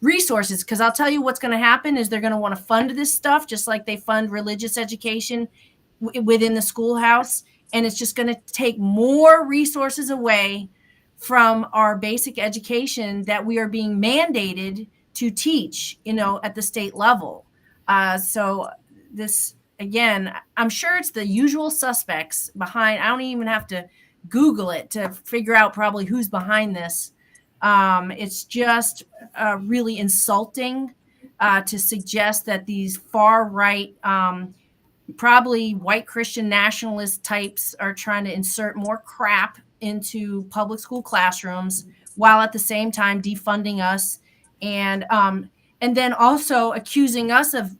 resources. Because I'll tell you what's going to happen is they're going to want to fund this stuff just like they fund religious education within the schoolhouse, and it's just going to take more resources away from our basic education that we are being mandated to teach, at the state level. So this, again, I'm sure it's the usual suspects behind. I don't even have to Google it to figure out probably who's behind this. It's just really insulting to suggest that these far right, probably white Christian nationalist types are trying to insert more crap into public school classrooms while at the same time defunding us and then also accusing us of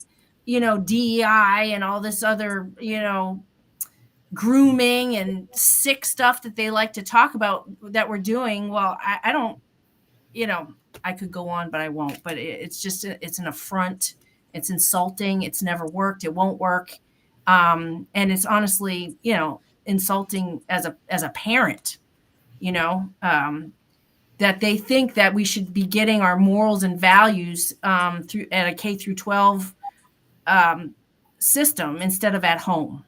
DEI and all this other grooming and sick stuff that they like to talk about that we're doing. Well, I don't, I could go on, but I won't. But it's just it's an affront. It's insulting. It's never worked. It won't work. And it's honestly, insulting as a parent, that they think that we should be getting our morals and values through at a K through 12 system instead of at home.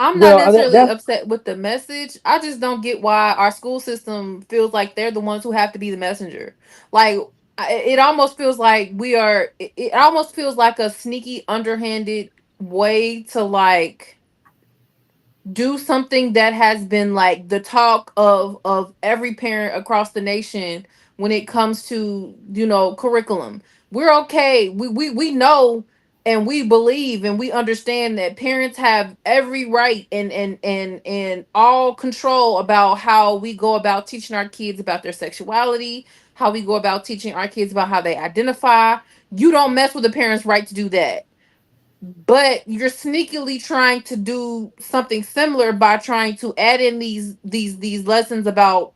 I'm not Well, necessarily that's upset with the message. I just don't get why our school system feels like they're the ones who have to be the messenger. Like it almost feels like we are. It almost feels like a sneaky, underhanded way to like do something that has been like the talk of every parent across the nation when it comes to, you know, curriculum. We're okay, we know and we believe and we understand that parents have every right and all control about how we go about teaching our kids about their sexuality, how we go about teaching our kids about how they identify. You don't mess with the parents' right to do that, but you're sneakily trying to do something similar by trying to add in these lessons about,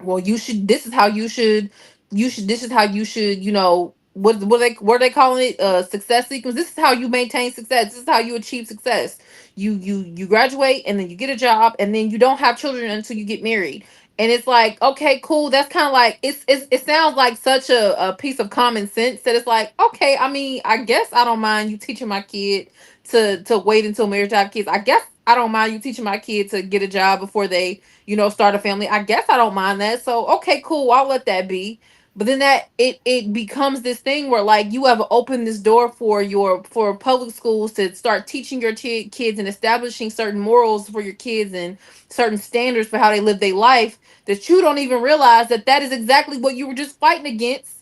well, you should, this is how you should, this is how you should, you know, what are they calling it, success sequence. This is how you maintain success, this is how you achieve success. You graduate and then you get a job and then you don't have children until you get married. And it's like, okay, cool, that's kind of like, it sounds like such a piece of common sense that it's like, okay, I mean, I guess I don't mind you teaching my kid to wait until marriage to have kids. I guess I don't mind you teaching my kid to get a job before they, you know, start a family. I guess I don't mind that. So okay, cool, I'll let that be. But then that it becomes this thing where like you have opened this door for public schools to start teaching your kids and establishing certain morals for your kids and certain standards for how they live their life, that you don't even realize that that is exactly what you were just fighting against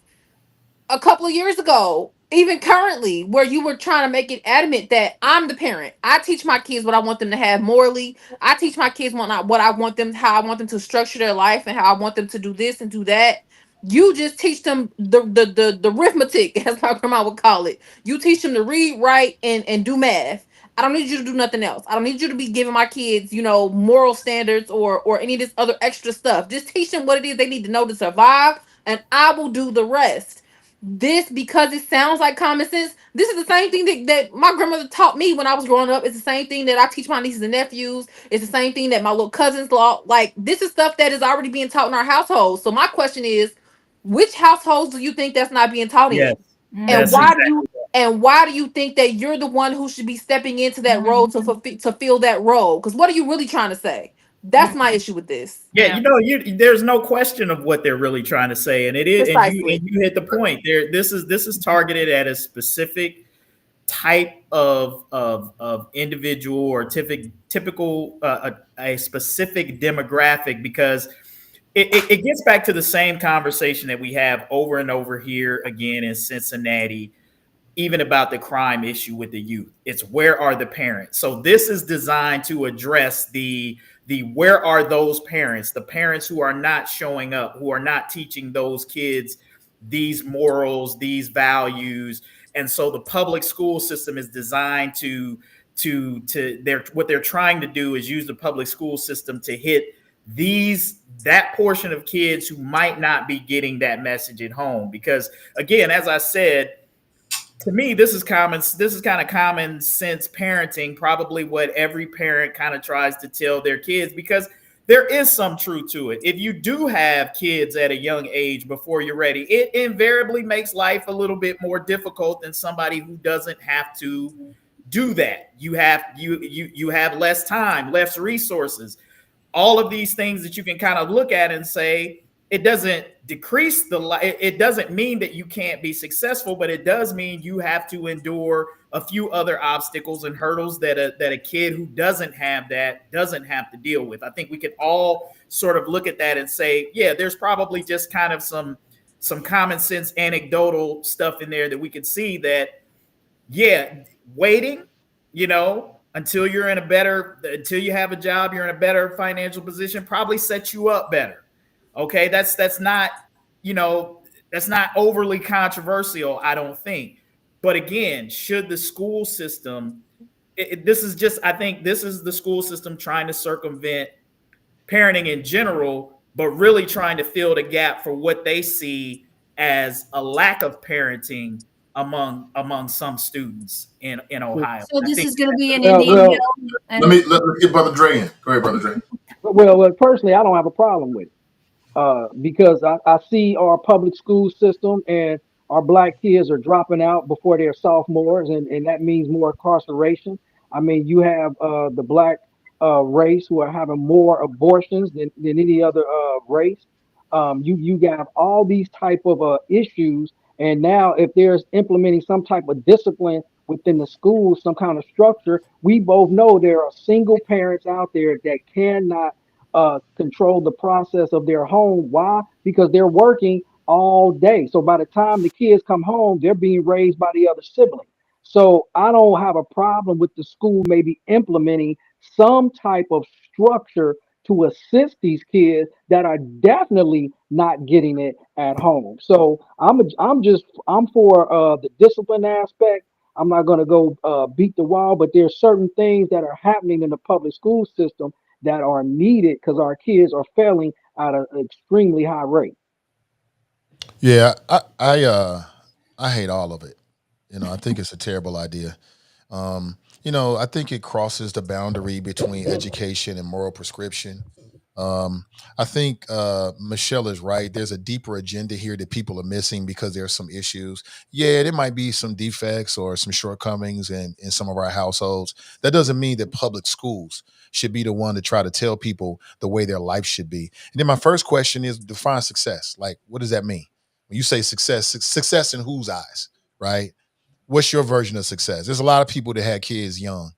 a couple of years ago, even currently, where you were trying to make it adamant that I'm the parent. I teach my kids what I want them to have morally. I teach my kids what I want them, how I want them to structure their life, and how I want them to do this and do that. You just teach them the arithmetic, as my grandma would call it. You teach them to read, write, and do math. I don't need you to do nothing else. I don't need you to be giving my kids, you know, moral standards or any of this other extra stuff. Just teach them what it is they need to know to survive, and I will do the rest. This, because it sounds like common sense, this is the same thing that my grandmother taught me when I was growing up. It's the same thing that I teach my nieces and nephews. It's the same thing that my little cousins law. Like, this is stuff that is already being taught in our household. So my question is, which households do you think that's not being taught Yes, in? Mm-hmm. And that's why do exactly. you and why do you think that you're the one who should be stepping into that role to to fill that role? Because what are you really trying to say? That's my issue with this. Yeah, Yeah. you know, there's no question of what they're really trying to say, and it is, Precisely. and you hit the point there. This is targeted at a specific type of individual or typical a specific demographic, because it gets back to the same conversation that we have over and over here again in Cincinnati, even about the crime issue with the youth. It's where are the parents? So this is designed to address the where are those parents, the parents who are not showing up, who are not teaching those kids these morals, these values. And so the public school system is designed to their, what they're trying to do is use the public school system to hit that portion of kids who might not be getting that message at home. Because again, as I said, to me, this is common. This is kind of common sense parenting, probably what every parent kind of tries to tell their kids, because there is some truth to it. If you do have kids at a young age before you're ready, it invariably makes life a little bit more difficult than somebody who doesn't have to do that. You have less time, less resources, all of these things that you can kind of look at and say, it doesn't decrease it doesn't mean that you can't be successful, but it does mean you have to endure a few other obstacles and hurdles that a kid who doesn't have that doesn't have to deal with. I think we can all sort of look at that and say, yeah, there's probably just kind of some common sense anecdotal stuff in there that we could see that, yeah, waiting, you know, until until you have a job, you're in a better financial position, probably sets you up better. Okay, that's not, you know, that's not overly controversial, I don't think. But again, should the school system, this is just, I think this is the school system trying to circumvent parenting in general, but really trying to fill the gap for what they see as a lack of parenting among some students in Ohio. So I this think is going to be in well, Indian well, Hill. And Let's get Brother Dre in. Go ahead, Brother Dre. well, personally, I don't have a problem with it. Because I see our public school system, and our black kids are dropping out before they're sophomores, and that means more incarceration. I mean, you have the black race who are having more abortions than any other race. You got all these type of issues, and now if there's implementing some type of discipline within the school, some kind of structure, we both know there are single parents out there that cannot control the process of their home. Why? Because they're working all day. So by the time the kids come home, they're being raised by the other sibling. So I don't have a problem with the school maybe implementing some type of structure to assist these kids that are definitely not getting it at home. So I'm for the discipline aspect. I'm not going to go beat the wall, but there's certain things that are happening in the public school system that are needed because our kids are failing at an extremely high rate. Yeah, I hate all of it. I think it's a terrible idea. I think it crosses the boundary between education and moral prescription. I think Michelle is right. There's a deeper agenda here that people are missing because there are some issues. Yeah, there might be some defects or some shortcomings in some of our households. That doesn't mean that public schools should be the one to try to tell people the way their life should be. And then my first question is define success. Like, what does that mean? When you say success, success in whose eyes, right? What's your version of success? There's a lot of people that had kids young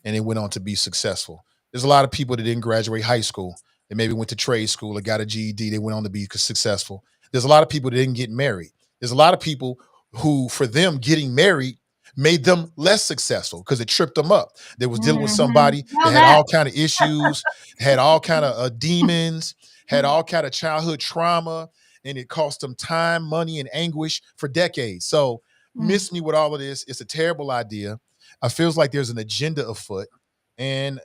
and they went on to be successful. There's a lot of people that didn't graduate high school. They maybe went to trade school or got a GED. They went on to be successful. There's a lot of people that didn't get married. There's a lot of people who, for them, getting married made them less successful because it tripped them up. They was dealing with somebody that Well, had that all kind of issues, had all kind of demons, had all kind of childhood trauma, and it cost them time, money, and anguish for decades. So miss me with all of this. It's a terrible idea. I feels like there's an agenda afoot, and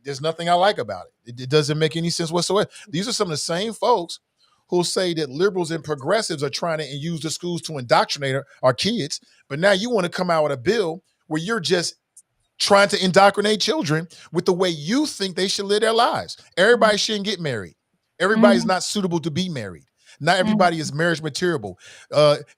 there's nothing I like about it. It doesn't make any sense whatsoever. These are some of the same folks who say that liberals and progressives are trying to use the schools to indoctrinate our kids, but now you want to come out with a bill where you're just trying to indoctrinate children with the way you think they should live their lives. Everybody shouldn't get married. Everybody's not suitable to be married. Not everybody is marriage material.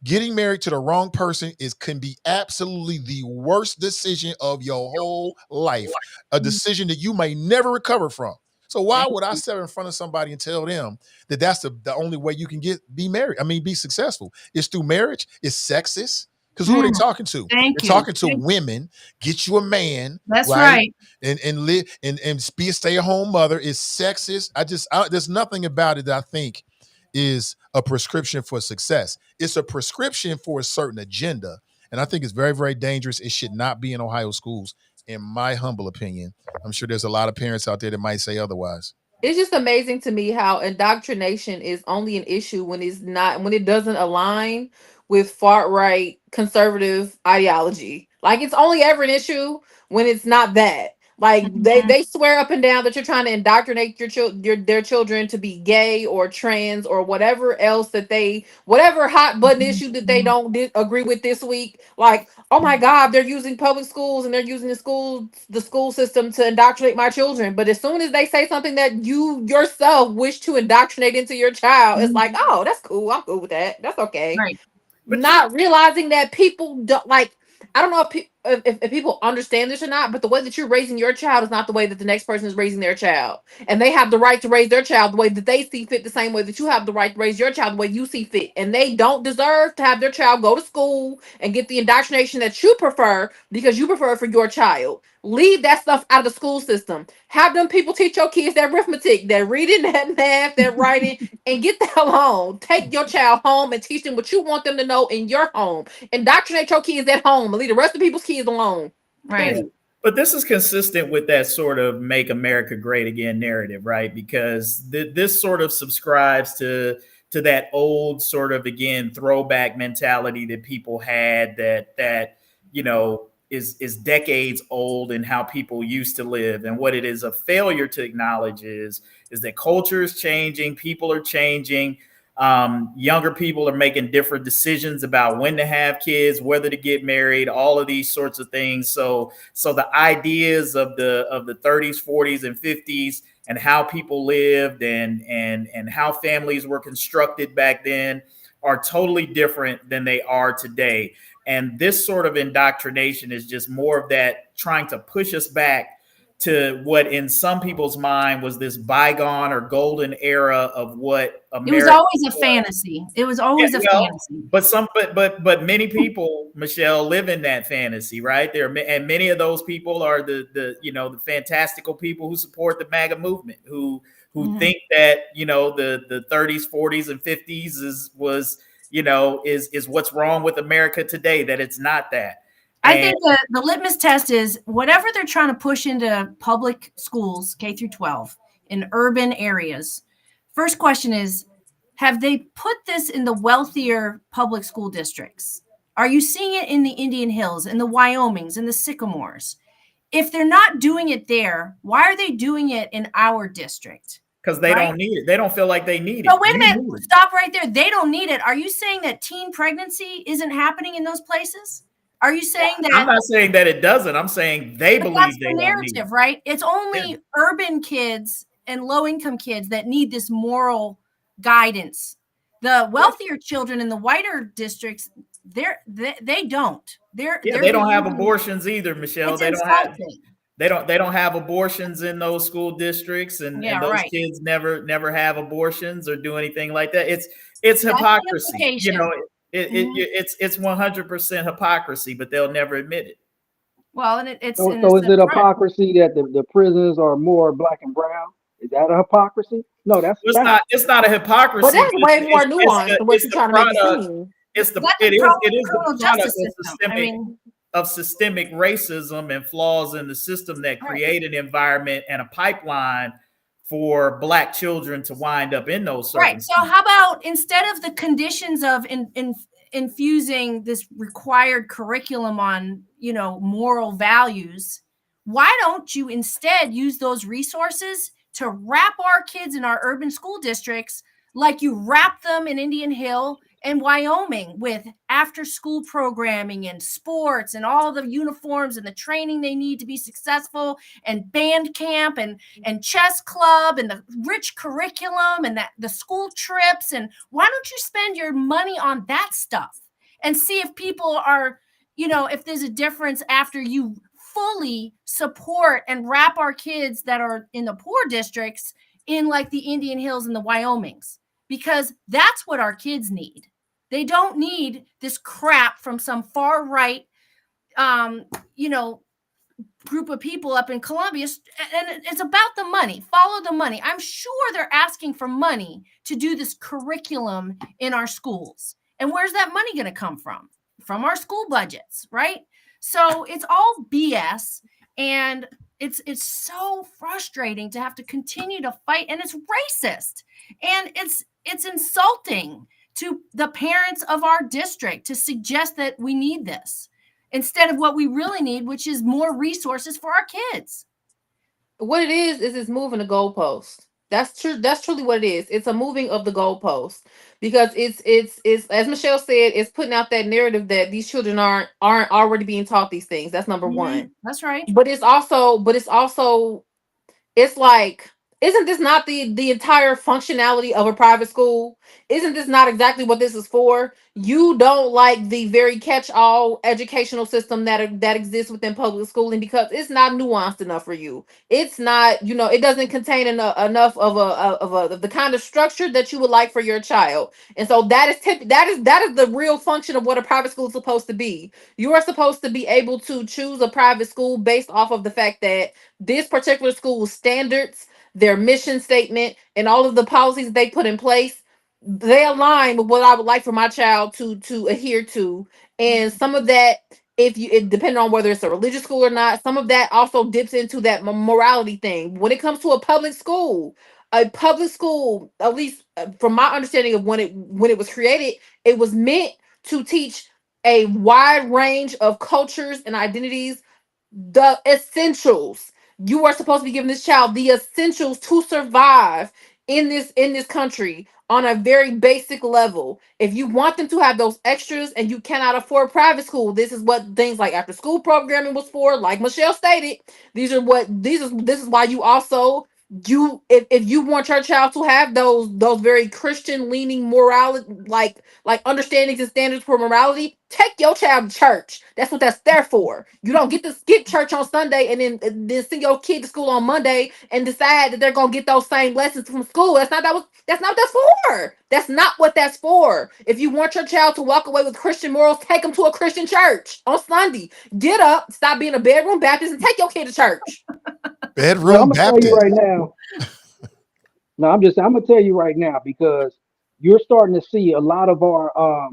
Getting married to the wrong person can be absolutely the worst decision of your whole life. A decision that you may never recover from. So why would I sit in front of somebody and tell them that that's the only way you can be married? I mean, be successful. It's through marriage. It's sexist. Because who are they talking to? Thank They're you. talking to women. Get you a man, That's right? right. And live and be a stay-at-home mother. It's sexist. There's nothing about it that I think is a prescription for success. It's a prescription for a certain agenda. And I think it's very, very dangerous. It should not be in Ohio schools, in my humble opinion. I'm sure there's a lot of parents out there that might say otherwise. It's just amazing to me how indoctrination is only an issue when it doesn't align with far right conservative ideology. Like it's only ever an issue when it's not that. Like they swear up and down that you're trying to indoctrinate their children to be gay or trans or whatever else whatever hot button issue that they don't agree with this week. Like, oh my God, they're using public schools and they're using the school system to indoctrinate my children. But as soon as they say something that you yourself wish to indoctrinate into your child, it's like, oh, that's cool. I'm cool with that. That's okay. Right. But Not realizing that people don't like. I don't know if people understand this or not, but the way that you're raising your child is not the way that the next person is raising their child, and they have the right to raise their child the way that they see fit, the same way that you have the right to raise your child the way you see fit, and they don't deserve to have their child go to school and get the indoctrination that you prefer because you prefer it for your child. Leave that stuff out of the school system. Have them people teach your kids that arithmetic, that reading, that math, that writing, and get the hell home. Take your child home and teach them what you want them to know in your home. Indoctrinate your kids at home and leave the rest of people's kids alone. Right. Period. But this is consistent with that sort of make America great again narrative, right? Because this sort of subscribes to that old sort of, again, throwback mentality that people had that is decades old in how people used to live. And what it is a failure to acknowledge is that culture is changing, people are changing. Younger people are making different decisions about when to have kids, whether to get married, all of these sorts of things. So the ideas of the 30s, 40s, and 50s and how people lived and how families were constructed back then are totally different than they are today. And this sort of indoctrination is just more of that trying to push us back to what in some people's mind was this bygone or golden era of what It was America always a was. fantasy. It was Yeah, always a well, fantasy. but many people, Michelle, live in that fantasy, right? And many of those people are the fantastical people who support the MAGA movement, who think that the 30s, 40s, and 50s is what's wrong with America today. That it's not that. I And think the litmus test is whatever they're trying to push into public schools, K through 12, in urban areas. First question is, have they put this in the wealthier public school districts? Are you seeing it in the Indian Hills, in the Wyomings, in the Sycamores? If they're not doing it there, why are they doing it in our district? because they Right? don't need it. They don't feel like they need it. No, wait a You minute. need it. Stop right there. They don't need it. Are you saying that teen pregnancy isn't happening in those places? Are you saying that? I'm not saying that it doesn't. I'm saying they But believe that's they the don't need it. narrative, right? It's only urban kids and low-income kids that need this moral guidance. The wealthier children in the whiter districts, they don't. They don't have abortions either, Michelle. It's They don't have insulting. they don't have abortions in those school districts, and those right. kids never have abortions or do anything like that. It's That's the hypocrisy. implication. It's 100% hypocrisy, but they'll never admit it. Well, and it's So, and so it's is it the hypocrisy that the prisons are more black and brown? Is that a hypocrisy? No, that's It's not a hypocrisy. But that's way more it's nuanced than what it's you're the trying to make it product. seem. It's the That's it the is problem it with is the the criminal product justice system. of systemic racism and flaws in the system that create an environment and a pipeline for black children to wind up in those Right. So circumstances. how about instead of the conditions of infusing this required curriculum on, moral values, why don't you instead use those resources to wrap our kids in our urban school districts like you wrap them in Indian Hill and Wyoming with after school programming and sports and all the uniforms and the training they need to be successful and band camp and chess club and the rich curriculum and the school trips? And why don't you spend your money on that stuff and see if people are, if there's a difference after you fully support and wrap our kids that are in the poor districts in like the Indian Hills and the Wyomings, because that's what our kids need. They don't need this crap from some far right, group of people up in Columbia. And it's about the money. Follow the money. I'm sure they're asking for money to do this curriculum in our schools. And where's that money going to come from? From our school budgets, right? So it's all BS. And it's so frustrating to have to continue to fight. And it's racist. And it's insulting to the parents of our district to suggest that we need this instead of what we really need, which is more resources for our kids. What it is it's moving the goalpost. That's true. That's truly what it is. It's a moving of the goalpost because it's as Michelle said, it's putting out that narrative that these children aren't already being taught these things. That's number one. That's right. But it's also it's like, isn't this not the entire functionality of a private school? Isn't this not exactly what this is for? You don't like the very catch-all educational system that exists within public schooling because it's not nuanced enough for you. It's not, it doesn't contain enough of the kind of structure that you would like for your child. And so that is the real function of what a private school is supposed to be. You are supposed to be able to choose a private school based off of the fact that this particular school's standards, their mission statement, and all of the policies they put in place, they align with what I would like for my child to adhere to. And some of that, depending on whether it's a religious school or not, some of that also dips into that morality thing. When it comes to a public school, at least from my understanding of when it was created, it was meant to teach a wide range of cultures and identities, the essentials. You are supposed to be giving this child the essentials to survive in this country on a very basic level. If you want them to have those extras and you cannot afford private school, this is what things like after school programming was for. Like Michelle stated, this is why you also if you want your child to have those very Christian leaning morality, like understandings and standards for morality, take your child to church. That's what that's there for. You don't get to skip church on Sunday and then send your kid to school on Monday and decide that they're gonna get those same lessons from school. That's not what that's for. That's not what that's for. If you want your child to walk away with Christian morals, take them to a Christian church on Sunday. Get up, stop being a bedroom Baptist, and take your kid to church. Well, I'm Bedroom gonna tell you Baptist. right now. No, I'm gonna tell you right now because you're starting to see a lot of our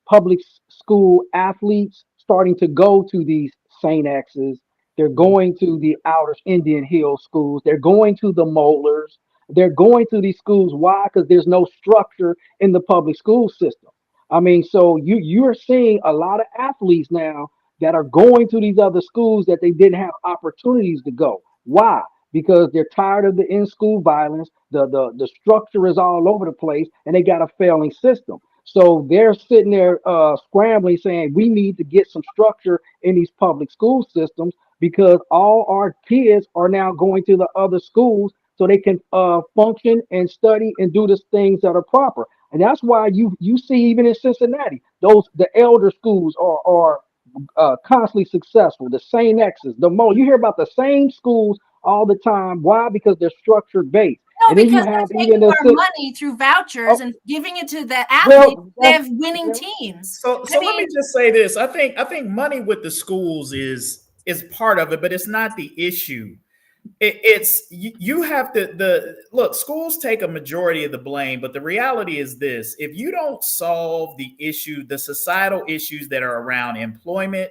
public school athletes starting to go to these St. X's. They're going to the outer Indian Hill schools. They're going to the Molars. They're going to these schools. Why? Because there's no structure in the public school system. I mean, so you're seeing a lot of athletes now that are going to these other schools that they didn't have opportunities to go. Why? Because they're tired of the in-school violence. The structure is all over the place, and they got a failing system. So they're sitting there scrambling, saying we need to get some structure in these public school systems because all our kids are now going to the other schools so they can function and study and do the things that are proper. And that's why you see even in Cincinnati, the elder schools are constantly successful. The St. X's, the Mo, you hear about the same schools all the time. Why? Because they're structured based. No, And then you because have they're even taking the our money through vouchers oh, and giving it to the athletes. well, They that's have winning yeah. teams. So let me just say this. I think money with the schools is part of it, but it's not the issue. It's you have to the look, schools take a majority of the blame, but the reality is this: if you don't solve the societal issues that are around employment,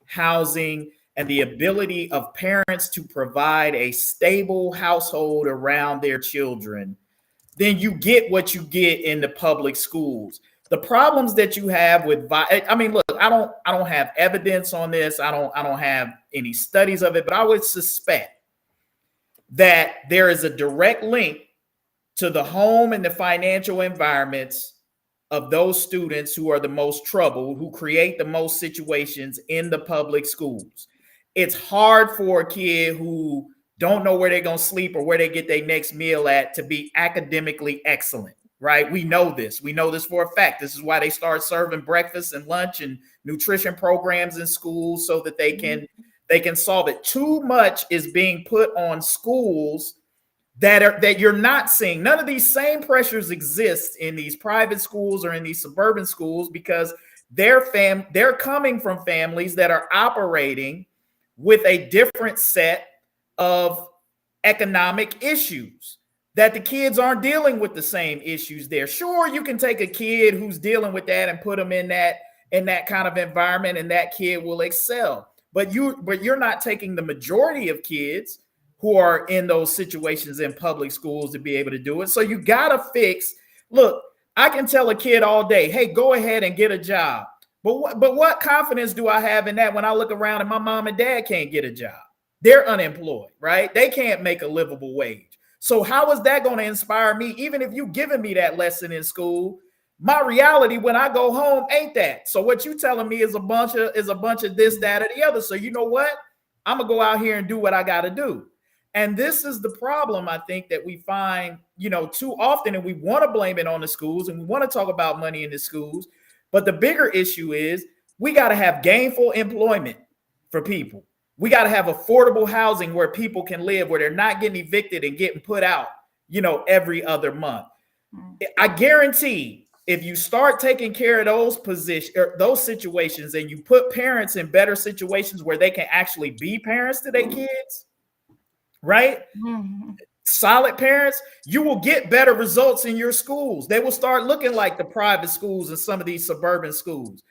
housing, and the ability of parents to provide a stable household around their children, then you get what you get in the public schools. The problems that you have I mean, look, I don't have evidence on this. I don't have any studies of it, but I would suspect that there is a direct link to the home and the financial environments of those students who are the most troubled, who create the most situations in the public schools. It's hard for a kid who don't know where they're going to sleep or where they get their next meal at to be academically excellent, right? We know this. We know this for a fact. This is why they start serving breakfast and lunch and nutrition programs in schools so that they can solve it. Too much is being put on schools that you're not seeing. None of these same pressures exist in these private schools or in these suburban schools because they're coming from families that are operating with a different set of economic issues, that the kids aren't dealing with the same issues there. Sure, you can take a kid who's dealing with that and put them in that kind of environment, and that kid will excel. But you're not taking the majority of kids who are in those situations in public schools to be able to do it. So you gotta fix. Look, I can tell a kid all day, "Hey, go ahead and get a job." But what confidence do I have in that when I look around and my mom and dad can't get a job? They're unemployed, right? They can't make a livable wage. So how is that going to inspire me? Even if you given me that lesson in school, my reality when I go home ain't that. So what you telling me is a bunch of this, that, or the other. So you know what? I'm gonna go out here and do what I got to do. And this is the problem I think that we find, too often, and we want to blame it on the schools and we want to talk about money in the schools. But the bigger issue is we got to have gainful employment for people. We got to have affordable housing where people can live, where they're not getting evicted and getting put out, every other month. I guarantee if you start taking care of those situations and you put parents in better situations where they can actually be parents to their kids, right? Mm-hmm. Solid parents, you will get better results in your schools. They will start looking like the private schools and some of these suburban schools.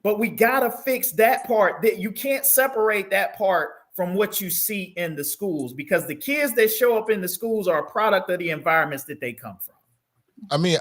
But we got to fix that part. That you can't separate that part from what you see in the schools, because the kids that show up in the schools are a product of the environments that they come from. I mean,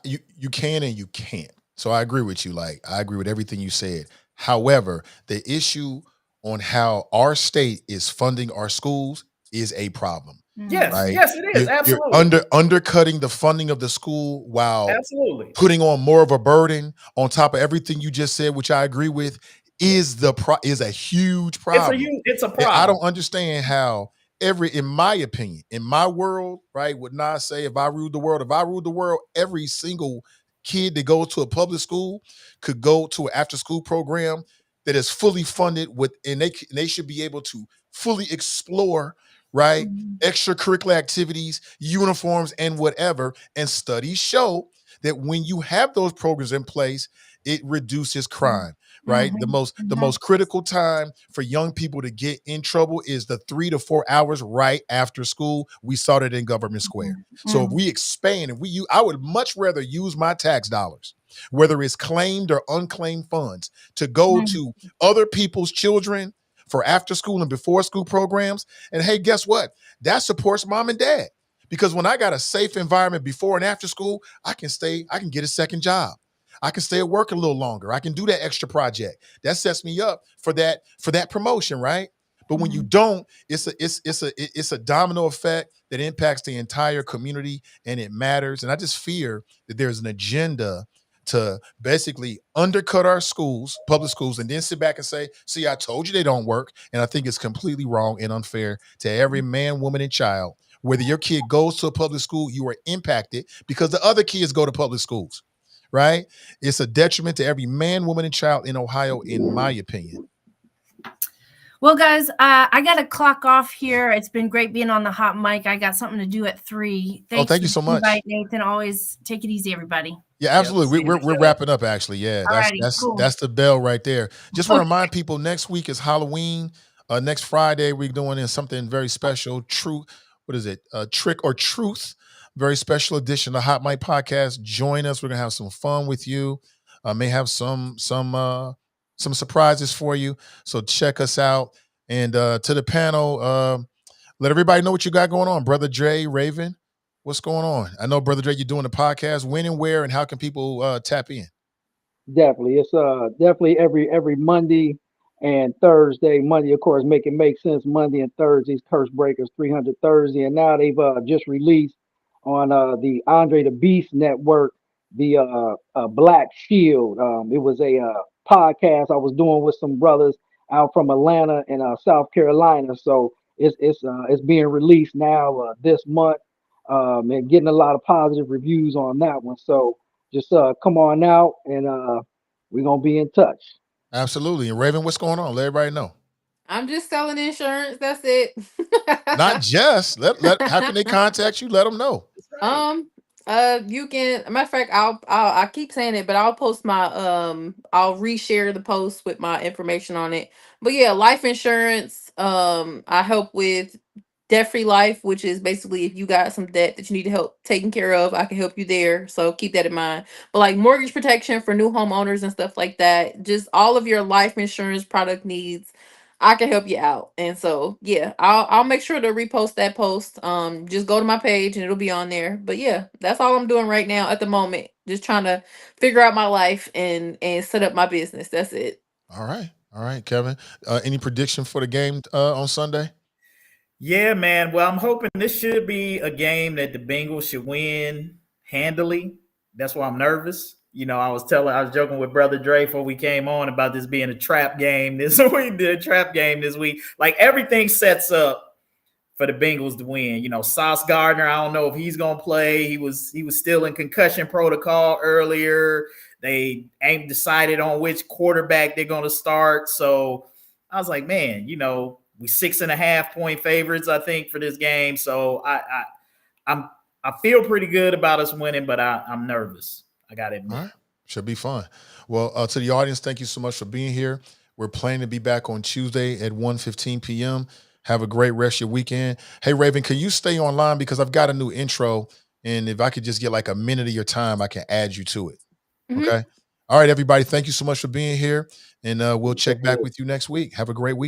you can and you can't. So I agree with you. Like, I agree with everything you said. However, the issue on how our state is funding our schools is a problem. Yes, Right? yes, it is. You're Absolutely. undercutting the funding of the school while Absolutely. putting on more of a burden on top of everything you just said, which I agree with, is a huge problem. It's a And I problem. don't understand how in my opinion, in my world, right? Would not say if I ruled the world, every single kid that goes to a public school could go to an after school program that is fully funded with, and they should be able to fully explore, right? Mhm. Extracurricular activities, uniforms, and whatever. And studies show that when you have those programs in place, it reduces crime, right? The Mhm. most the Mhm. most critical time for young people to get in trouble is the 3 to 4 hours right after school. We saw that in Government Square. So if Mhm. we expand, I would much rather use my tax dollars, whether it's claimed or unclaimed funds, to go Mhm. to other people's children for after school and before school programs. And hey, guess what? That supports mom and dad. Because when I got a safe environment before and after school, I can get a second job. I can stay at work a little longer. I can do that extra project. That sets me up for that promotion, right? But when you Mhm. don't, it's a domino effect that impacts the entire community, and it matters. And I just fear that there's an agenda to basically undercut our schools, public schools, and then sit back and say, "See, I told you they don't work." And I think it's completely wrong and unfair to every man, woman, and child. Whether your kid goes to a public school, you are impacted because the other kids go to public schools, right? It's a detriment to every man, woman, and child in Ohio, in my opinion. Well, guys, I got to clock off here. It's been great being on the hot mic. I got something to do at 3. Oh, Thanks thank for you the so much. invite, Nathan. Always take it easy, everybody. Yeah, Yep. absolutely. See you We're next wrapping up actually. Yeah, All that's righty, that's cool. that's the bell right there. Just want to Okay. remind people next week is Halloween. Next Friday we're doing something very special. True, what is it? Trick or Truth. Very special edition of Hot Mic Podcast. Join us. We're gonna have some fun with you. May have some surprises for you. So check us out. And to the panel, let everybody know what you got going on, Brother Dre, Raven. What's going on? I know, Brother Dre, you're doing the podcast. When and where, and how can people tap in? Definitely. It's definitely every Monday and Thursday. Monday, of course, make it make sense. Monday and Thursdays, Curse Breakers 300 Thursday, and now they've just released on the Andre the Beast Network the Black Shield. It was a podcast I was doing with some brothers out from Atlanta and South Carolina. So it's being released now this month, and getting a lot of positive reviews on that one. So just come on out and we're gonna be in touch. Absolutely. And Raven, what's going on? Let everybody know. I'm just selling insurance. That's it. Not just let. How can they contact you? Let them know. right. Um, you can. Matter of fact, I keep saying it, but I'll post my I'll reshare the post with my information on it. But yeah, life insurance. I help with debt free life, which is basically if you got some debt that you need to help taken care of, I can help you there. So keep that in mind. But like mortgage protection for new homeowners and stuff like that, just all of your life insurance product needs. I can help you out. And so yeah, I'll make sure to repost that post. Just go to my page and it'll be on there. But yeah, that's all I'm doing right now at the moment. Just trying to figure out my life and set up my business. That's it. All right, Kevin. Any prediction for the game on Sunday? Yeah, man. Well, I'm hoping this should be a game that the Bengals should win handily. That's why I'm nervous. I was joking with Brother Dre before we came on about this being a trap game this week. The trap game this week. Like everything sets up for the Bengals to win. Sauce Gardner, I don't know if he's gonna play. He was still in concussion protocol earlier. They ain't decided on which quarterback they're gonna start. So I was like, man, we 6.5 point favorites, I think, for this game. So I'm I feel pretty good about us winning, but I'm nervous. I gotta All admit. right. Should be fun. Well, to the audience, thank you so much for being here. We're planning to be back on Tuesday at 1:15 p.m. Have a great rest of your weekend. Hey, Raven, can you stay online? Because I've got a new intro. And if I could just get like a minute of your time, I can add you to it. Mhm. Okay. All right, everybody. Thank you so much for being here. And we'll check back Definitely. with you next week. Have a great week.